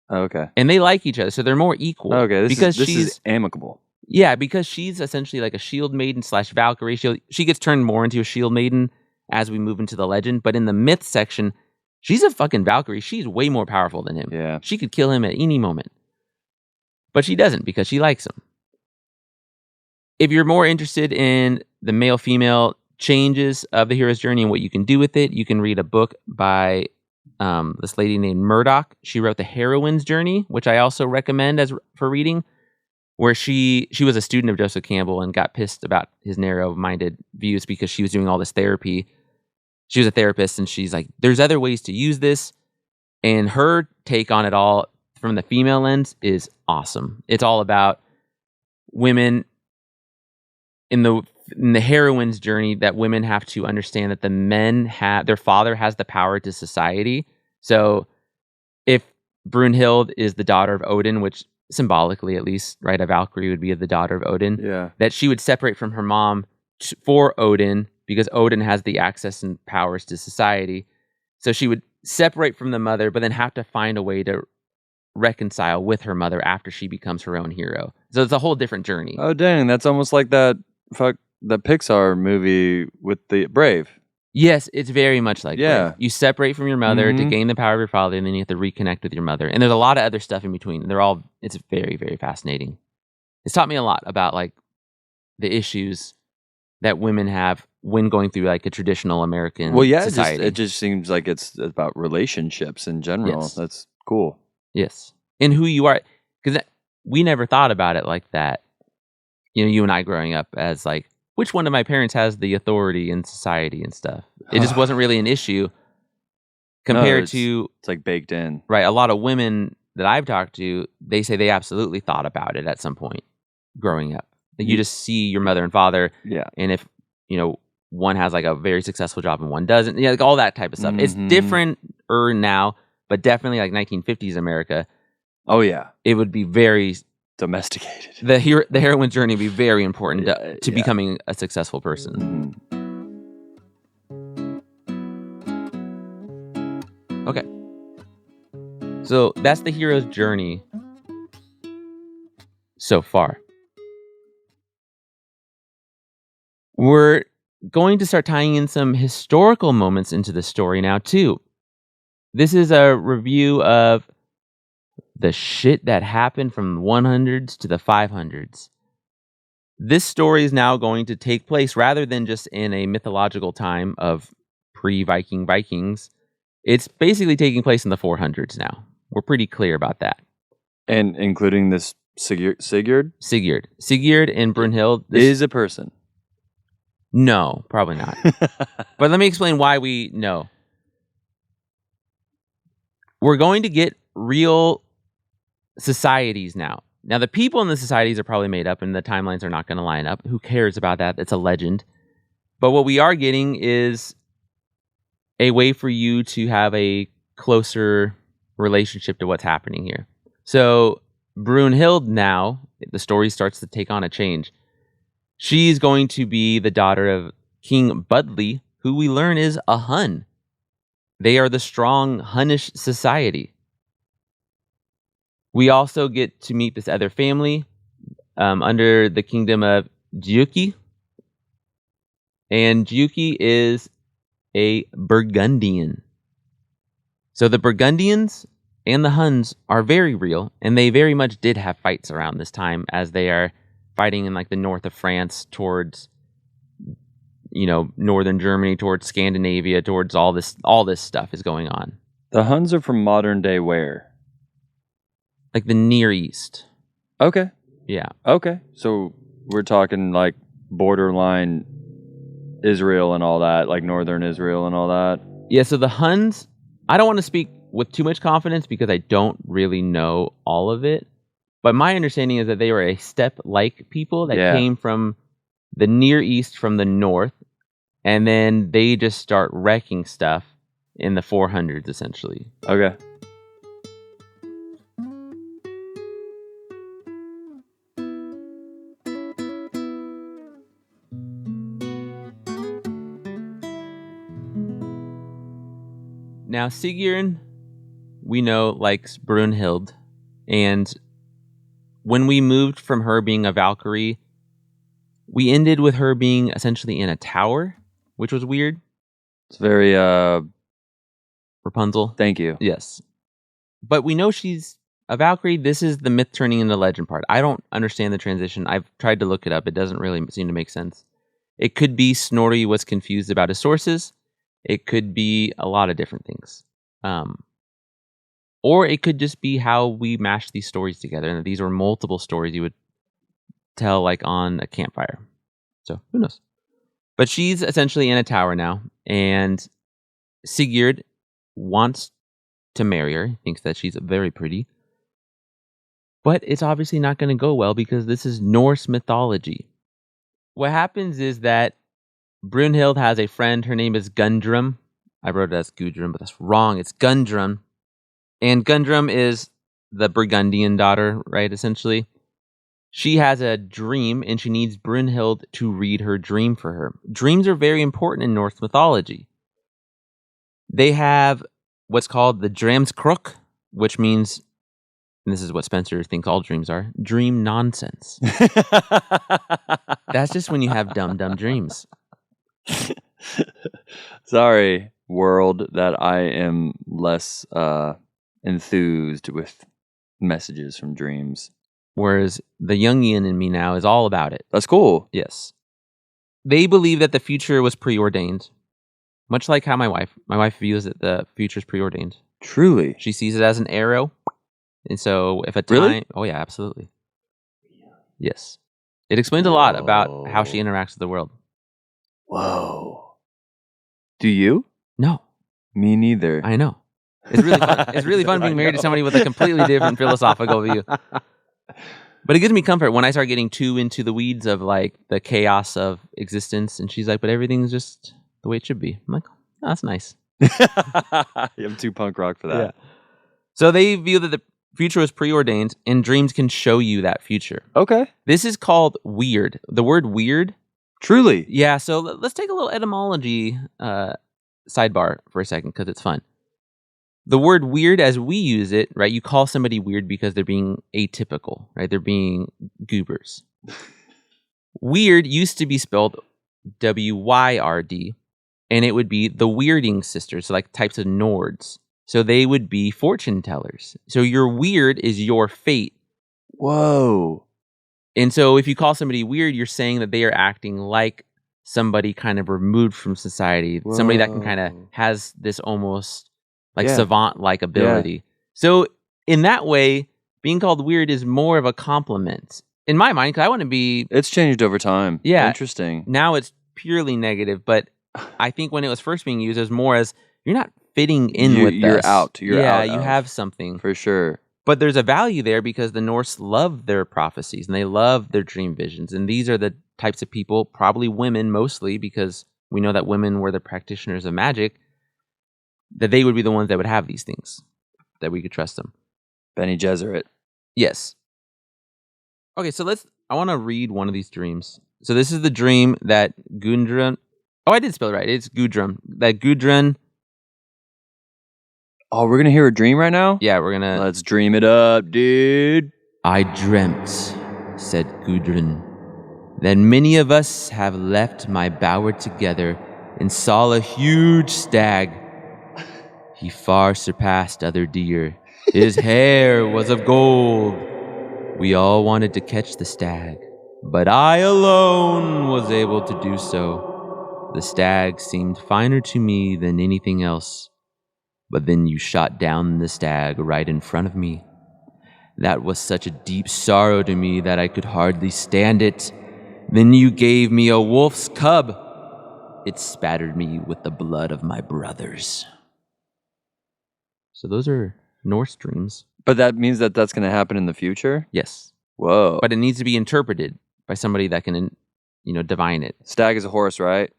Oh, okay. And they like each other, so they're more equal. Okay, this she's is amicable. Yeah, because she's essentially like a shield maiden / Valkyrie. She gets turned more into a shield maiden as we move into the legend. But in the myth section, she's a fucking Valkyrie. She's way more powerful than him. Yeah. She could kill him at any moment. But she doesn't because she likes him. If you're more interested in the male-female changes of the hero's journey and what you can do with it, you can read a book by this lady named Murdoch. She wrote The Heroine's Journey, which I also recommend for reading, where she was a student of Joseph Campbell and got pissed about his narrow-minded views because she was doing all this therapy. She was a therapist, and she's like, there's other ways to use this. And her take on it all from the female lens is awesome. It's all about women in the heroine's journey, that women have to understand that their father has the power to society. So if Brunhild is the daughter of Odin, which symbolically at least, right, a Valkyrie would be the daughter of Odin, Yeah. that she would separate from her mom for Odin because Odin has the access and powers to society. So she would separate from the mother, but then have to find a way to reconcile with her mother after she becomes her own hero. So it's a whole different journey. Oh, dang. That's almost like that Pixar movie with the Brave. Yes, it's very much like Yeah. Brave. You separate from your mother to Mhm. gain the power of your father, and then you have to reconnect with your mother. And there's a lot of other stuff in between. It's very, very fascinating. It's taught me a lot about like the issues that women have when going through like a traditional American Well, yeah, society. it just seems like it's about relationships in general. Yes. That's Cool. Yes. And who you are. Because we never thought about it like that. You know, you and I growing up as like, which one of my parents has the authority in society and stuff. It just wasn't really an issue compared to, it's like baked in. right, a lot of women that I've talked to, they say they absolutely thought about it at some point growing up. Like you just see your mother and father, Yeah. and if, you know, one has like a very successful job and one doesn't, yeah, like all that type of stuff. It's different now, but definitely like 1950s America. Oh yeah, it would be very domesticated. The heroine journey would be very important to becoming a successful person. Okay. So that's the hero's journey so far. We're going to start tying in some historical moments into the story now, too. This is a review of the shit that happened from the 100s to the 500s. This story is now going to take place rather than just in a mythological time of pre-Viking Vikings. It's basically taking place in the 400s now. We're pretty clear about that. And including this Sigurd? Sigurd and Brunhild is a person. No, probably not. But let me explain why we know. We're going to get real societies now. Now, the people in the societies are probably made up and the timelines are not going to line up. Who cares about that? It's a legend. But what we are getting is a way for you to have a closer relationship to what's happening here. So Brunhild now, the story starts to take on a change. She's going to be the daughter of King Budli, who we learn is a Hun. They are the strong Hunnish society. We also get to meet this other family under the kingdom of Giuki. And Giuki is a Burgundian. So the Burgundians and the Huns are very real, and they very much did have fights around this time as they are fighting in like the north of France towards, you know, northern Germany, towards Scandinavia, towards all this stuff is going on. The Huns are from modern day where? Like the Near East. Okay. Yeah. Okay. So we're talking like borderline Israel and all that, like northern Israel and all that. Yeah, so the Huns, I don't want to speak with too much confidence because I don't really know all of it. But my understanding is that they were a steppe-like people that came from the Near East from the north, and then they just start wrecking stuff in the 400s, essentially. Okay. Now, Sigurd, we know, likes Brunhild, and when we moved from her being a Valkyrie, we ended with her being essentially in a tower, which was weird. It's very, Rapunzel. Thank you. Yes. But we know she's a Valkyrie. This is the myth turning into legend part. I don't understand the transition. I've tried to look it up. It doesn't really seem to make sense. It could be Snorri was confused about his sources. It could be a lot of different things. Or it could just be how we mash these stories together. And these were multiple stories you would tell like on a campfire. So who knows? But she's essentially in a tower now. And Sigurd wants to marry her. He thinks that she's very pretty. But it's obviously not going to go well because this is Norse mythology. What happens is that Brunhild has a friend. Her name is Gundrum. I wrote it as Gudrun, but that's wrong. It's Gundrum. And Gundrum is the Burgundian daughter, right, essentially. She has a dream, and she needs Brunhild to read her dream for her. Dreams are very important in Norse mythology. They have what's called the Dramskrok, which means, and this is what Spencer thinks all dreams are, dream nonsense. That's just when you have dumb dreams. Sorry, world, that I am less enthused with messages from dreams. Whereas the Jungian in me now is all about it. That's cool. Yes. They believe that the future was preordained. Much like how my wife views that the future is preordained. Truly. She sees it as an arrow. And so if a time... Really? Oh, yeah, absolutely. Yes. It explains a lot about how she interacts with the world. Whoa. Do you? No. Me neither. I know. It's really fun. It's really fun being married to somebody with a completely different philosophical view. But it gives me comfort when I start getting too into the weeds of like the chaos of existence. And she's like, but everything's just the way it should be. I'm like, oh, that's nice. I'm too punk rock for that. Yeah. So they view that the future is preordained and dreams can show you that future. Okay. This is called weird. The word weird. Truly. Yeah. So let's take a little etymology sidebar for a second because it's fun. The word weird as we use it, right? You call somebody weird because they're being atypical, right? They're being goobers. Weird used to be spelled W-Y-R-D, and it would be the Weirding sisters, so like types of Nords. So they would be fortune tellers. So your weird is your fate. Whoa. And so if you call somebody weird, you're saying that they are acting like somebody kind of removed from society, somebody that can kind of has this almost like savant-like ability. Yeah. So in that way, being called weird is more of a compliment. In my mind, because I want to be... It's changed over time. Yeah. Interesting. Now it's purely negative, but I think when it was first being used, it was more as, you're not fitting in with you're us. Out. You're out. Yeah, you have something. For sure. But there's a value there because the Norse love their prophecies and they love their dream visions. And these are the types of people, probably women mostly, because we know that women were the practitioners of magic, that they would be the ones that would have these things, that we could trust them. Bene Gesserit. Yes. Okay, so I want to read one of these dreams. So this is the dream that Gudrun... Oh, I did spell it right. It's Gudrun. That Gudrun... Oh, we're going to hear a dream right now? Yeah, we're going to... Let's dream it up, dude. I dreamt, said Gudrun, that many of us have left my bower together and saw a huge stag. He far surpassed other deer. His hair was of gold. We all wanted to catch the stag, but I alone was able to do so. The stag seemed finer to me than anything else. But then you shot down the stag right in front of me. That was such a deep sorrow to me that I could hardly stand it. Then you gave me a wolf's cub. It spattered me with the blood of my brothers. So those are Norse dreams. But that means that that's going to happen in the future? Yes. Whoa. But it needs to be interpreted by somebody that can, divine it. Stag is a horse, right?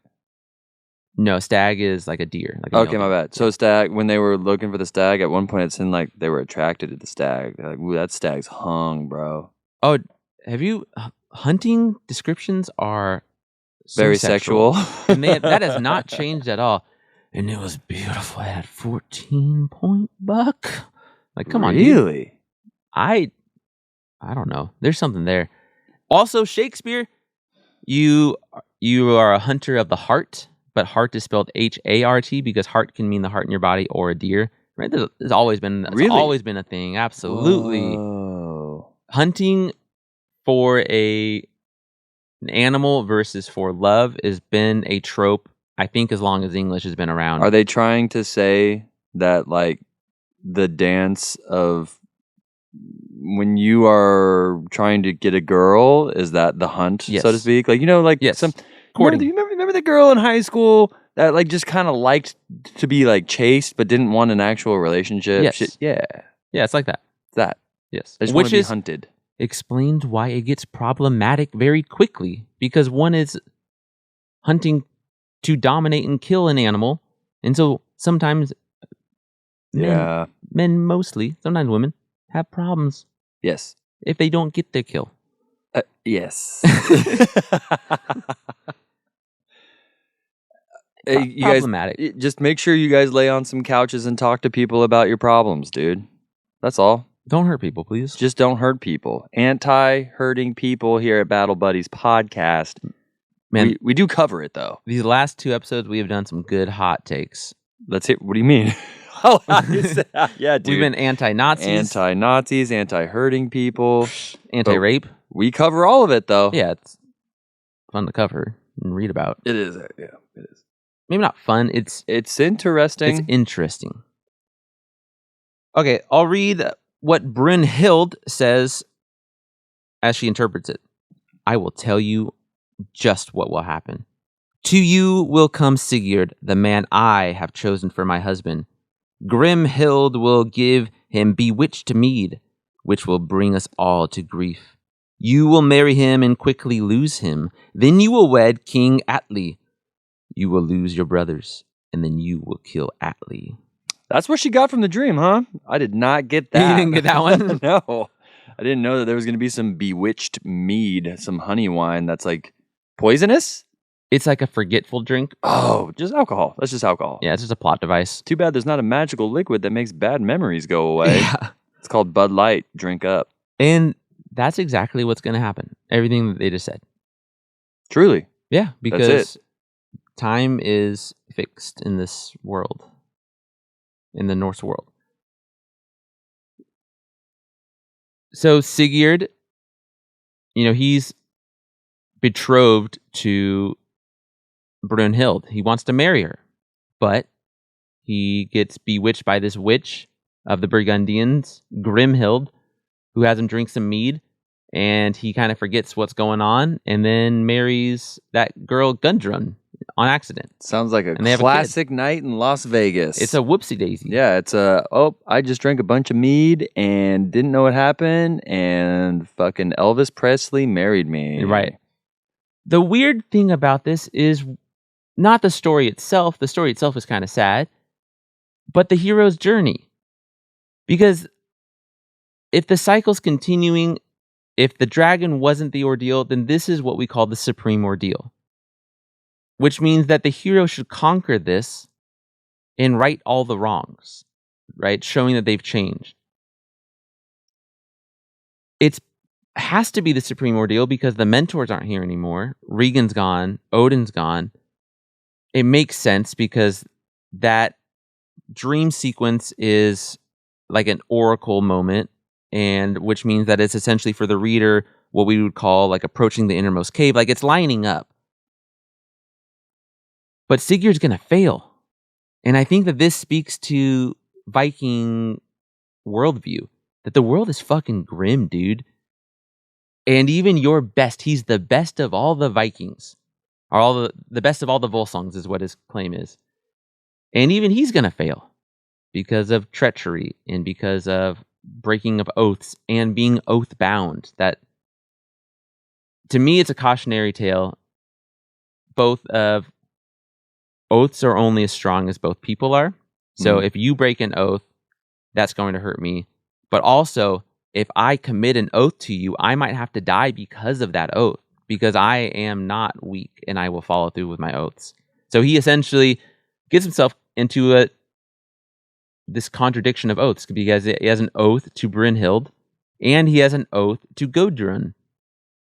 No, stag is like a deer. Like okay, my bad. So stag, when they were looking for the stag, at one point it seemed like they were attracted to the stag. They're like, ooh, that stag's hung, bro. Oh, have you... Hunting descriptions are so very sexual. And that has not changed at all. And it was beautiful. It had 14-point buck. Like, come on, really? Dude. I don't know. There's something there. Also, Shakespeare, you are a hunter of the heart, but heart is spelled H-A-R-T because heart can mean the heart in your body or a deer. Right? There's always been always been a thing. Absolutely. Whoa. Hunting for an animal versus for love has been a trope, I think, as long as English has been around. Are they trying to say that, like, the dance of when you are trying to get a girl, is that the hunt, so to speak? Like, like some courting. Remember the girl in high school that, like, just kind of liked to be, like, chased but didn't want an actual relationship? Yes. Yeah, it's like that. That. Yes. I just want to be hunted. Explained why it gets problematic very quickly, because one is hunting to dominate and kill an animal, and so sometimes men mostly, sometimes women, have problems. Yes. If they don't get their kill. Yes. You problematic. Guys, just make sure you guys lay on some couches and talk to people about your problems, dude. That's all. Don't hurt people, please. Just don't hurt people. Anti-hurting people here at Battle Buddies podcast. Man, we do cover it, though. These last 2 episodes, we have done some good hot takes. Let's hit. What do you mean? Yeah, dude. We've been anti-Nazis. Anti-Nazis, anti-hurting people. Anti-rape. We cover all of it, though. Yeah, it's fun to cover and read about. It is, yeah, it is. Maybe not fun. It's interesting. It's interesting. Okay, I'll read what Brynhild says as she interprets it. I will tell you just what will happen. To you will come Sigurd, the man I have chosen for my husband. Grimhild will give him bewitched mead, which will bring us all to grief. You will marry him and quickly lose him. Then you will wed King Atli. You will lose your brothers, and then you will kill Atli. That's what she got from the dream, huh? I did not get that. You didn't get that one? No. I didn't know that there was going to be some bewitched mead, some honey wine that's like poisonous. It's like a forgetful drink. Oh, just alcohol. That's just alcohol. Yeah, it's just a plot device. Too bad there's not a magical liquid that makes bad memories go away. Yeah. It's called Bud Light. Drink up. And that's exactly what's going to happen. Everything that they just said. Truly. Yeah, because That's it. time is fixed in this world, in the Norse world. So Sigurd, he's betrothed to Brunhild. He wants to marry her, but he gets bewitched by this witch of the Burgundians, Grimhild, who has him drink some mead, and he kind of forgets what's going on, and then marries that girl Gudrun on accident. Sounds like a And they have a classic night in Las Vegas. It's a whoopsie daisy. Yeah, it's I just drank a bunch of mead and didn't know what happened, and fucking Elvis Presley married me. Right. The weird thing about this is not the story itself. The story itself is kind of sad, but the hero's journey. Because if the cycle's continuing, if the dragon wasn't the ordeal, then this is what we call the supreme ordeal. Which means that the hero should conquer this and right all the wrongs, right? Showing that they've changed. It has to be the supreme ordeal because the mentors aren't here anymore. Regan's gone. Odin's gone. It makes sense because that dream sequence is like an oracle moment, and which means that it's essentially for the reader what we would call like approaching the innermost cave. Like it's lining up. But Sigurd's going to fail. And I think that this speaks to Viking worldview. That the world is fucking grim, dude. And even your best, he's the best of all the Vikings. Or all the best of all the Volsungs is what his claim is. And even he's going to fail. Because of treachery and because of breaking of oaths and being oath bound. That, to me, it's a cautionary tale. Both of oaths are only as strong as both people are. So if you break an oath, that's going to hurt me. But also, if I commit an oath to you, I might have to die because of that oath. Because I am not weak and I will follow through with my oaths. So he essentially gets himself into this contradiction of oaths because he has an oath to Brynhild and he has an oath to Gudrun.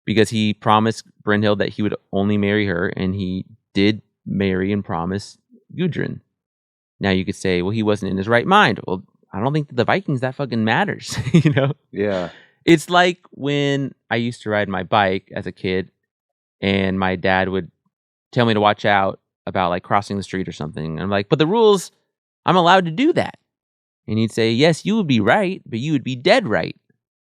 Because he promised Brynhild that he would only marry her, and he did marry and promise Gudrun. Now you could say, well, he wasn't in his right mind. Well, I don't think that the Vikings that fucking matters, Yeah. It's like when I used to ride my bike as a kid, and my dad would tell me to watch out about like crossing the street or something. And I'm like, but the rules, I'm allowed to do that. And he'd say, yes, you would be right, but you would be dead right.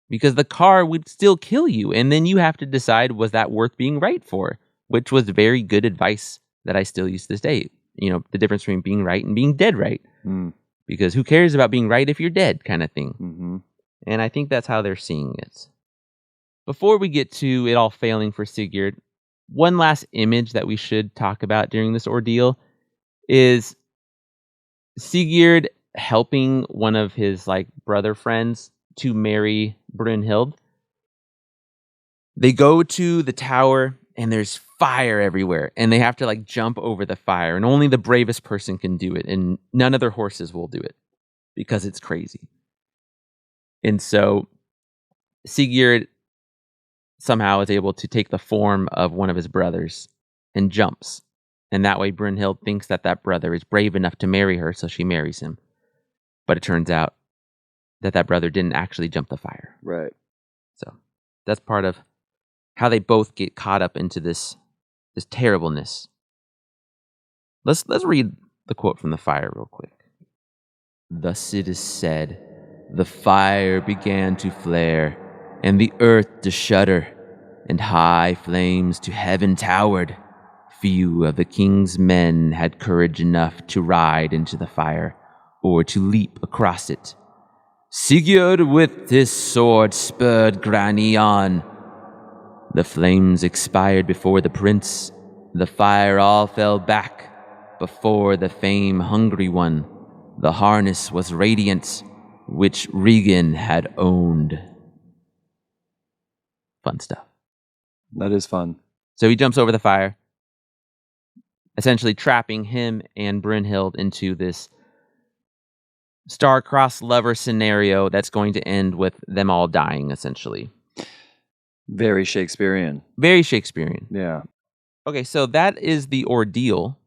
Because the car would still kill you. And then you have to decide, was that worth being right for? Which was very good advice that I still use to this day. The difference between being right and being dead right. Because who cares about being right if you're dead kind of thing. Mm-hmm. And I think that's how they're seeing it. Before we get to it all failing for Sigurd, one last image that we should talk about during this ordeal is Sigurd helping one of his brother friends to marry Brynhild. They go to the tower and there's fire everywhere and they have to jump over the fire and only the bravest person can do it and none of their horses will do it because it's crazy. And so Sigurd somehow is able to take the form of one of his brothers and jumps. And that way Brynhild thinks that brother is brave enough to marry her, so she marries him. But it turns out that brother didn't actually jump the fire. Right. So that's part of how they both get caught up into this terribleness. Let's read the quote from the fire real quick. Thus it is said, the fire began to flare, and the earth to shudder, and high flames to heaven towered. Few of the king's men had courage enough to ride into the fire, or to leap across it. Sigurd with his sword spurred Grani on. The flames expired before the prince. The fire all fell back before the fame-hungry one. The harness was radiant, which Regan had owned. Fun stuff. That is fun. So he jumps over the fire, essentially trapping him and Brynhild into this star-crossed lover scenario that's going to end with them all dying, essentially. Very Shakespearean. Very Shakespearean. Yeah. Okay, so that is the ordeal,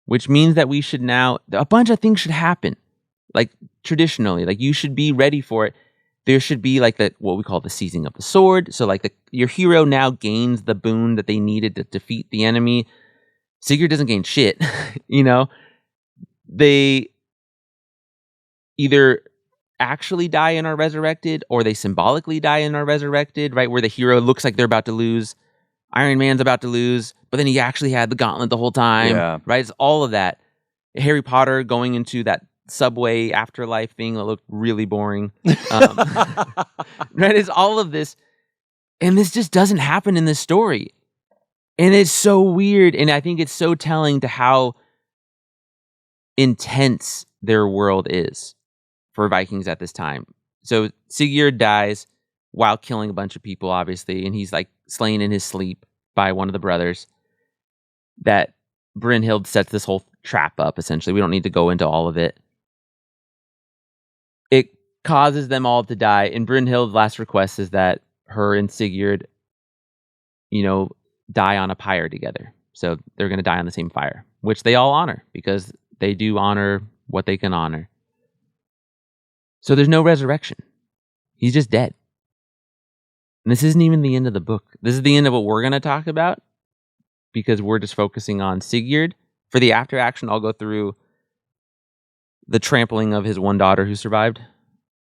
which means that we should now, a bunch of things should happen. Like traditionally, like you should be ready for it. There should be like what we call the seizing of the sword. So like your hero now gains the boon that they needed to defeat the enemy. Sigurd doesn't gain shit, you know? They either actually die and are resurrected, or they symbolically die and are resurrected, right? Where the hero looks like they're about to lose. Iron Man's about to lose, but then he actually had the gauntlet the whole time, right? It's all of that. Harry Potter going into that subway afterlife thing that looked really boring. Right? It's all of this. And this just doesn't happen in this story. And it's so weird. And I think it's so telling to how intense their world is for Vikings at this time. So Sigurd dies while killing a bunch of people, obviously, and he's like slain in his sleep by one of the brothers. That Brynhild sets this whole trap up, essentially. We don't need to go into all of it. It causes them all to die, and Brynhild's last request is that her and Sigurd, die on a pyre together. So they're going to die on the same fire, which they all honor, because they do honor what they can honor. So there's no resurrection. He's just dead. And this isn't even the end of the book. This is the end of what we're going to talk about, because we're just focusing on Sigurd. For the after action, I'll go through the trampling of his one daughter who survived.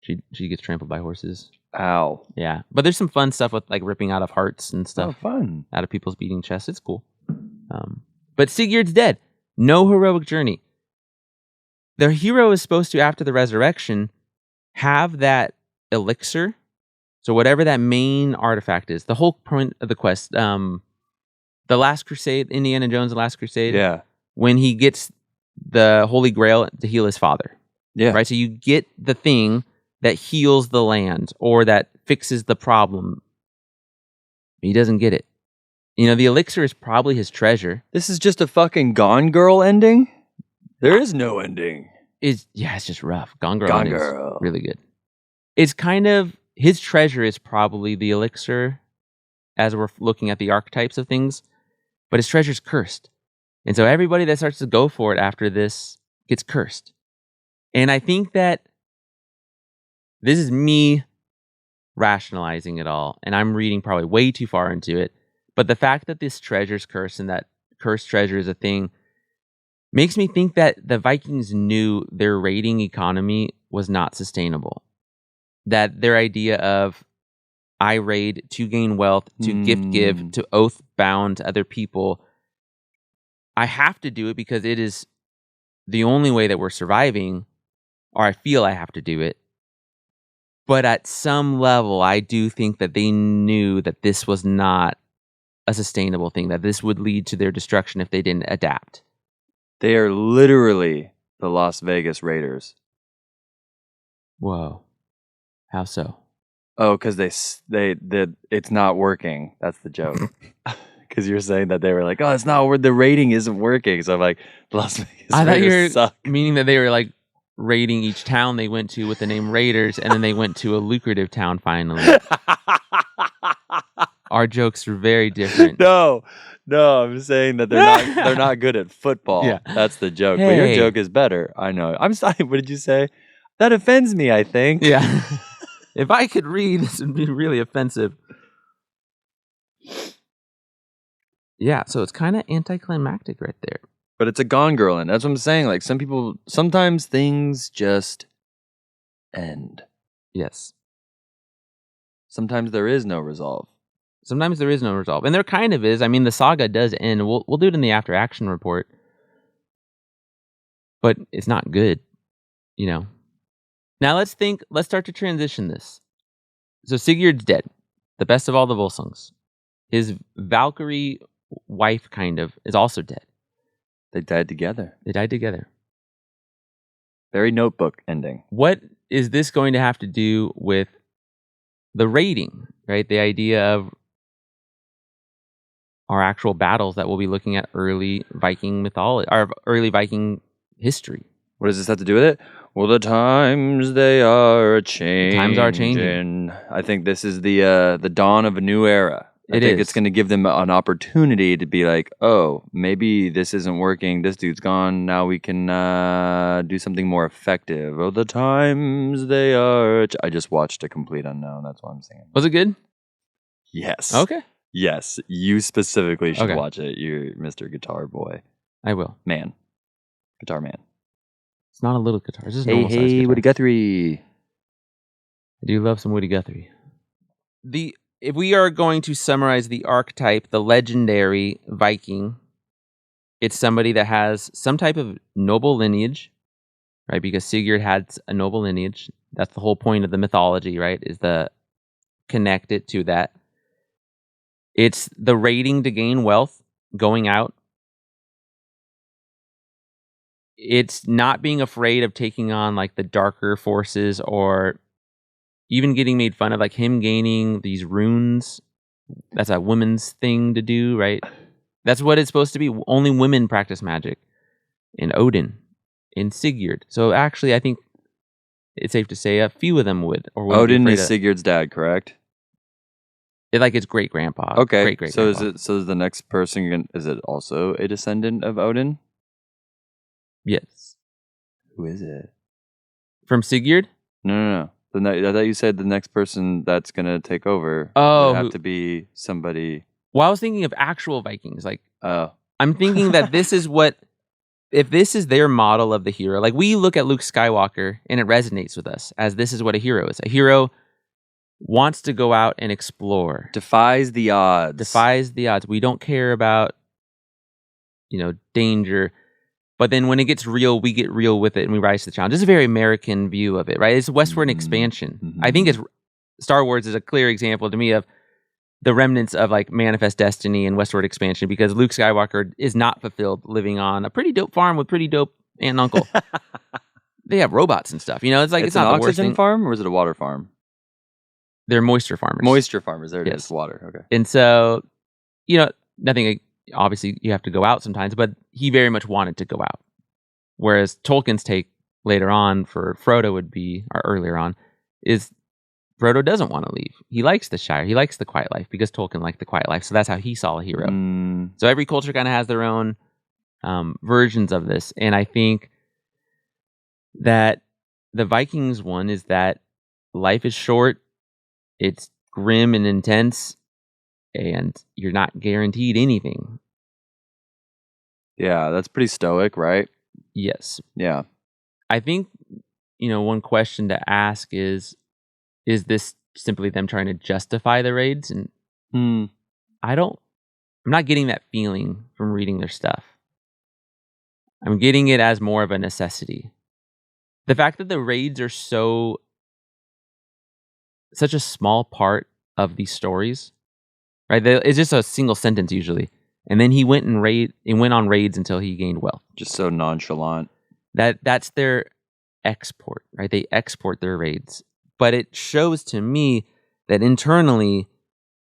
She gets trampled by horses. Ow. Yeah. But there's some fun stuff with like ripping out of hearts and stuff. Oh, fun. Out of people's beating chests. It's cool. But Sigurd's dead. No heroic journey. The hero is supposed to, after the resurrection, have that elixir. So whatever that main artifact is, the whole point of the quest, the Last Crusade, Indiana Jones' The Last Crusade. Yeah. When he gets the Holy Grail to heal his father. Yeah. Right? So you get the thing that heals the land or that fixes the problem. He doesn't get it. The elixir is probably his treasure. This is just a fucking Gone Girl ending? There is no ending. It's just rough. Gone Girl Gone ending's Girl. really good. It's kind of, his treasure is probably the elixir as we're looking at the archetypes of things, but his treasure's cursed. And so everybody that starts to go for it after this gets cursed. And I think that this is me rationalizing it all, and I'm reading probably way too far into it. But the fact that this treasure's cursed and that cursed treasure is a thing makes me think that the Vikings knew their raiding economy was not sustainable. That their idea of, I raid to gain wealth, to give, to oath bound to other people. I have to do it because it is the only way that we're surviving, or I feel I have to do it. But at some level, I do think that they knew that this was not a sustainable thing, that this would lead to their destruction if they didn't adapt. They are literally the Las Vegas Raiders. Whoa. How so? Oh, because it's not working. That's the joke. Because you're saying that they were like, oh, it's not where the rating isn't working. So I'm like, Las Vegas I thought you Raiders were suck. meaning that they were like raiding each town they went to with the name Raiders, and then they went to a lucrative town finally. Our jokes are very different. No, I'm saying that they're not good at football. Yeah. That's the joke. But your Hey. joke is better. I know. I'm sorry. What did you say? That offends me, I think. Yeah. If I could read, this would be really offensive. Yeah, so it's kind of anticlimactic right there. But it's a Gone Girl, and that's what I'm saying. Like sometimes things just end. Yes. Sometimes there is no resolve. Sometimes there is no resolve. And there kind of is. I mean, the saga does end. We'll do it in the after action report. But it's not good, you know. Now let's start to transition this. So Sigurd's dead. The best of all the Volsungs. His Valkyrie wife, kind of, is also dead. They died together. They died together. Very Notebook ending. What is this going to have to do with the rating, right? The idea of our actual battles that we'll be looking at early Viking mythology, or early Viking history. What does this have to do with it? Well, the times they are changing. Times are changing. I think this is the dawn of a new era. I think it's going to give them an opportunity to be like, oh, maybe this isn't working. This dude's gone. Now we can do something more effective. Oh, the times they are. I just watched A Complete Unknown. That's what I'm saying. Was it good? Yes. Okay. Yes, you specifically should Okay. watch it. You're Mr. Guitar Boy. I will. Man. Guitar man. It's not a little guitar. This is a normal size Hey, guitar. Woody Guthrie. I do love some Woody Guthrie. If we are going to summarize the archetype, the legendary Viking, it's somebody that has some type of noble lineage, right? Because Sigurd had a noble lineage. That's the whole point of the mythology, right? Is the connect it to that. It's the raiding to gain wealth, going out. It's not being afraid of taking on like the darker forces, or even getting made fun of, like him gaining these runes. That's a woman's thing to do, right? That's what it's supposed to be. Only women practice magic. In Odin, in Sigurd. So actually, I think it's safe to say a few of them would. Or wouldn't be Odin afraid is of- Sigurd's dad, correct? like his great grandpa. Okay. Great So grandpa. is the next person is it also a descendant of Odin? Yes. Who is it? From Sigurd? No. I thought you said the next person that's gonna take over Oh, would have who- to be somebody. Well, I was thinking of actual Vikings. Like, Oh, I'm thinking that this is what, if this is their model of the hero, like we look at Luke Skywalker and it resonates with us as this is what a hero is. A hero wants to go out and explore, defies the odds. defies the odds. We don't care about, danger. But then when it gets real, we get real with it and we rise to the challenge. This is a very American view of it, right? It's westward expansion. Mhm. I think Star Wars is a clear example to me of the remnants of like Manifest Destiny and westward expansion, because Luke Skywalker is not fulfilled living on a pretty dope farm with pretty dope aunt and uncle. They have robots and stuff. It's like it's an not the worst oxygen thing. farm or is it a water farm? They're moisture farmers. Moisture farmers. There it Yes. is. Water. Okay. And so, nothing, obviously you have to go out sometimes, but he very much wanted to go out. Whereas Tolkien's take later on for Frodo would be, or earlier on, is Frodo doesn't want to leave. He likes the Shire. He likes the quiet life because Tolkien liked the quiet life. So that's how he saw a hero. Mm, So every culture kind of has their own versions of this. And I think that the Vikings one is that life is short, it's grim and intense, and you're not guaranteed anything. yeah, that's pretty stoic, right? Yes. Yeah. I think, one question to ask is this simply them trying to justify the raids? And I'm not getting that feeling from reading their stuff. I'm getting it as more of a necessity. The fact that the raids are such a small part of these stories, right? It's just a single sentence usually. And then he went on raids until he gained wealth. Just so nonchalant. That's their export, right? They export their raids. But it shows to me that internally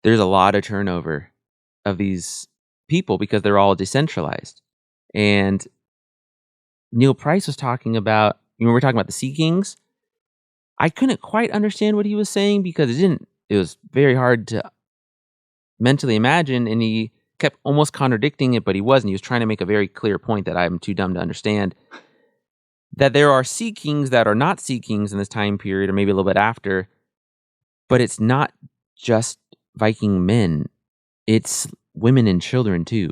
there's a lot of turnover of these people because they're all decentralized. And Neil Price was talking about, we were talking about the Sea Kings. I couldn't quite understand what he was saying because it was very hard to mentally imagine, and he kept almost contradicting it, but he wasn't. He was trying to make a very clear point that I'm too dumb to understand. That there are Sea Kings that are not Sea Kings in this time period, or maybe a little bit after, but it's not just Viking men. It's women and children too.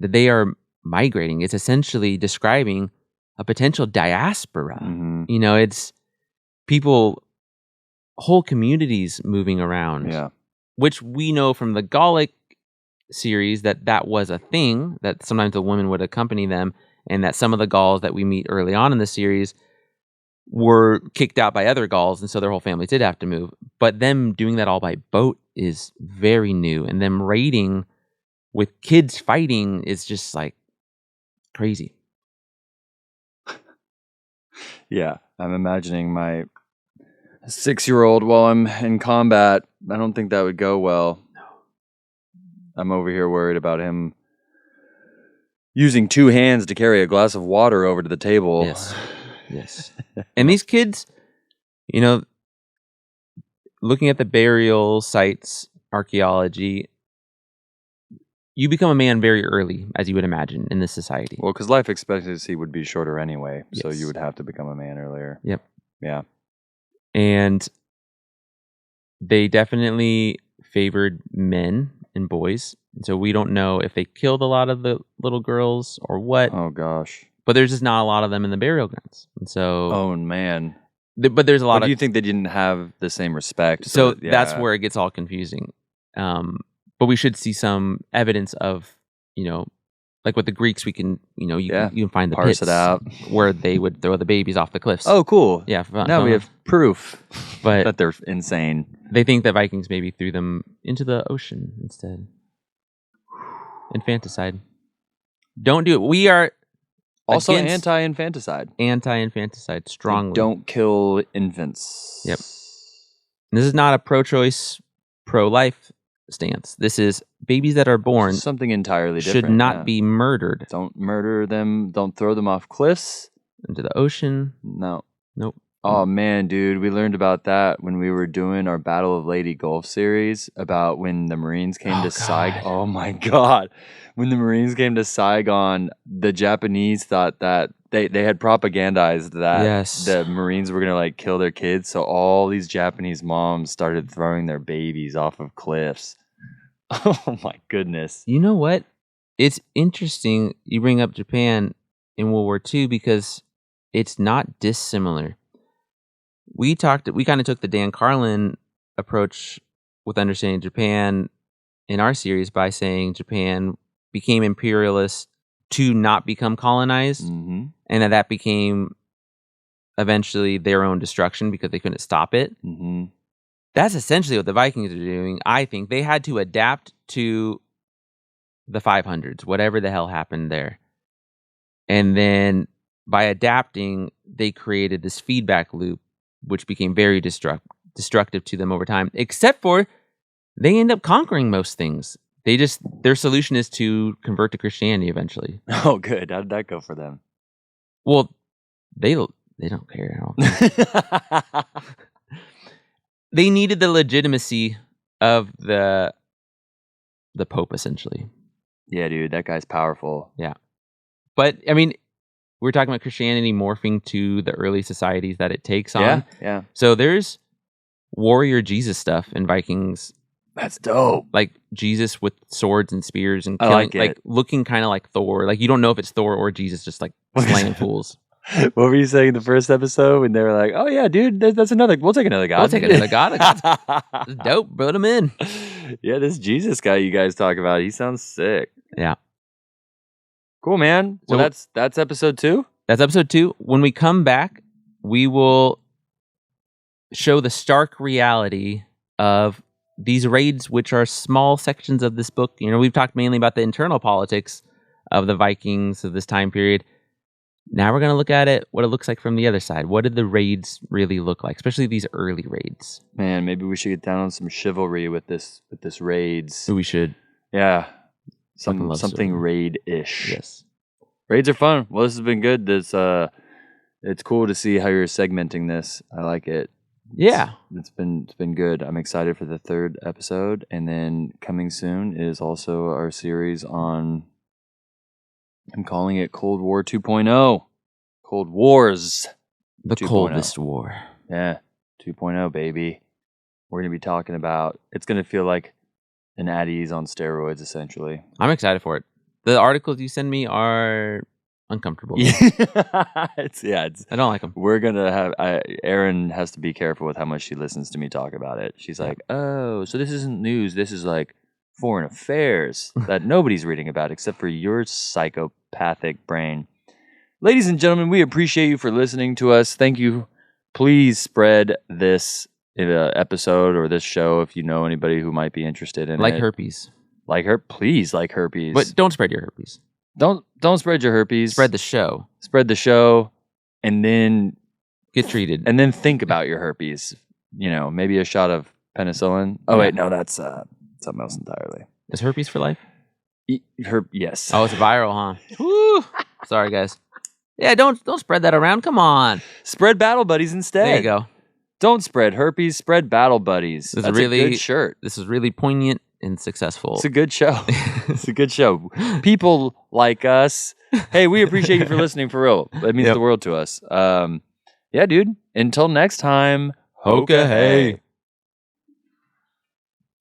That they are migrating. It's essentially describing a potential diaspora. Mhm. It's people whole communities moving around. Yeah. Which we know from the Gallic series that was a thing, that sometimes the women would accompany them, and that some of the Gauls that we meet early on in the series were kicked out by other Gauls, and so their whole family did have to move. But them doing that all by boat is very new, and them raiding with kids fighting is just like crazy. Yeah. I'm imagining my 6-year-old while I'm in combat. I don't think that would go well. I'm over here worried about him using 2 hands to carry a glass of water over to the table. Yes. And these kids, looking at the burial sites, archaeology, you become a man very early, as you would imagine, in this society. Well, because life expectancy would be shorter anyway, so Yes. you would have to become a man earlier. Yep. Yeah. And they definitely favored men and boys. And so we don't know if they killed a lot of the little girls or what. Oh, gosh. But there's just not a lot of them in the burial grounds. And so... Oh, man. But there's a lot Do of... you think they didn't have the same respect? So yeah. that's where it gets all confusing. But we should see some evidence of, like with the Greeks, we can, you can find the Parse pits it out. where they would throw the babies off the cliffs. Oh, cool. Yeah. Now we have proof But that they're insane. they think that Vikings maybe threw them into the ocean instead. Infanticide. Don't do it. We are Also against anti-infanticide. anti-infanticide strongly. Don't kill infants. Yep. And this is not a pro-choice, pro-life stance. This is babies that are born Something entirely different. should not be murdered. Don't murder them. Don't throw them off cliffs. Into the ocean. No. Nope. Oh, man, dude. We learned about that when we were doing our Battle of Lady Gulf series, about when the Marines came to Saigon. Oh, my God. When the Marines came to Saigon, the Japanese thought that they had propagandized that Yes. the Marines were going to kill their kids. So all these Japanese moms started throwing their babies off of cliffs. Oh, my goodness. You know what? It's interesting you bring up Japan in World War II because it's not dissimilar. We kind of took the Dan Carlin approach with understanding Japan in our series by saying Japan became imperialist to not become colonized, Mm-hmm. and that became eventually their own destruction because they couldn't stop it. Mm-hmm. That's essentially what the Vikings are doing. I think they had to adapt to the 500s, whatever the hell happened there. And then by adapting, they created this feedback loop, which became very destructive to them over time, except for they end up conquering most things. Their solution is to convert to Christianity eventually. Oh, good. How did that go for them? Well, they don't care at all. They needed the legitimacy of the Pope, essentially. Yeah, dude, that guy's powerful. Yeah. But, I mean, we're talking about Christianity morphing to the early societies that it takes on. Yeah. So there's warrior Jesus stuff in Vikings. That's dope. Like Jesus with swords and spears and I killing, like it. looking kind of like Thor. Like you don't know if it's Thor or Jesus, just like slaying fools. What were you saying in the first episode when they were like, "Oh yeah, dude, that's another. We'll take another god. We'll take another god. It's dope. Put him in." Yeah, this Jesus guy you guys talk about, he sounds sick. Yeah. Cool, man. So that's episode 2. That's episode 2. When we come back, we will show the stark reality of these raids, which are small sections of this book. We've talked mainly about the internal politics of the Vikings of this time period. Now we're going to look at it, what it looks like from the other side. What did the raids really look like, especially these early raids? Man, maybe we should get down on some chivalry with this raids. We should. Yeah. Fucking love Something chivalry. raid-ish. Yes. Raids are fun. Well, this has been good. It's cool to see how you're segmenting this. I like it. Yeah. It's been good. I'm excited for the 3rd episode, and then coming soon is also our series on, I'm calling it Cold War 2.0. Cold Wars. The 2.0. coldest war. Yeah, 2.0, baby. We're going to be talking about, it's going to feel like an at ease on steroids, essentially. I'm excited for it. The articles you send me are uncomfortable. Yeah, it's I don't like them. we're gonna have Erin has to be careful with how much she listens to me talk about it. She's like, oh, so this isn't news. This is like foreign affairs that nobody's reading about except for your psychopathic brain. Ladies and gentlemen, we appreciate you for listening to us. Thank you. Please spread this episode or this show if you know anybody who might be interested in Like it. herpes. Please like herpes. But don't spread your herpes. Don't spread your herpes. Spread the show. Spread the show, and then Get treated. and then think about your herpes. You know, maybe a shot of penicillin. Oh wait, no, that's something else entirely. Is herpes for life? Yes. Oh, it's viral, huh? Woo! Sorry, guys. Yeah, don't spread that around. Come on. Spread battle buddies instead. There you go. Don't spread herpes. Spread battle buddies. This is That's really- a good shirt. This is really poignant and successful. It's a good show. It's a good show. People like us. Hey, we appreciate you for listening for real. That means Yep. the world to us. Yeah, dude. Until next time. Hoka hey.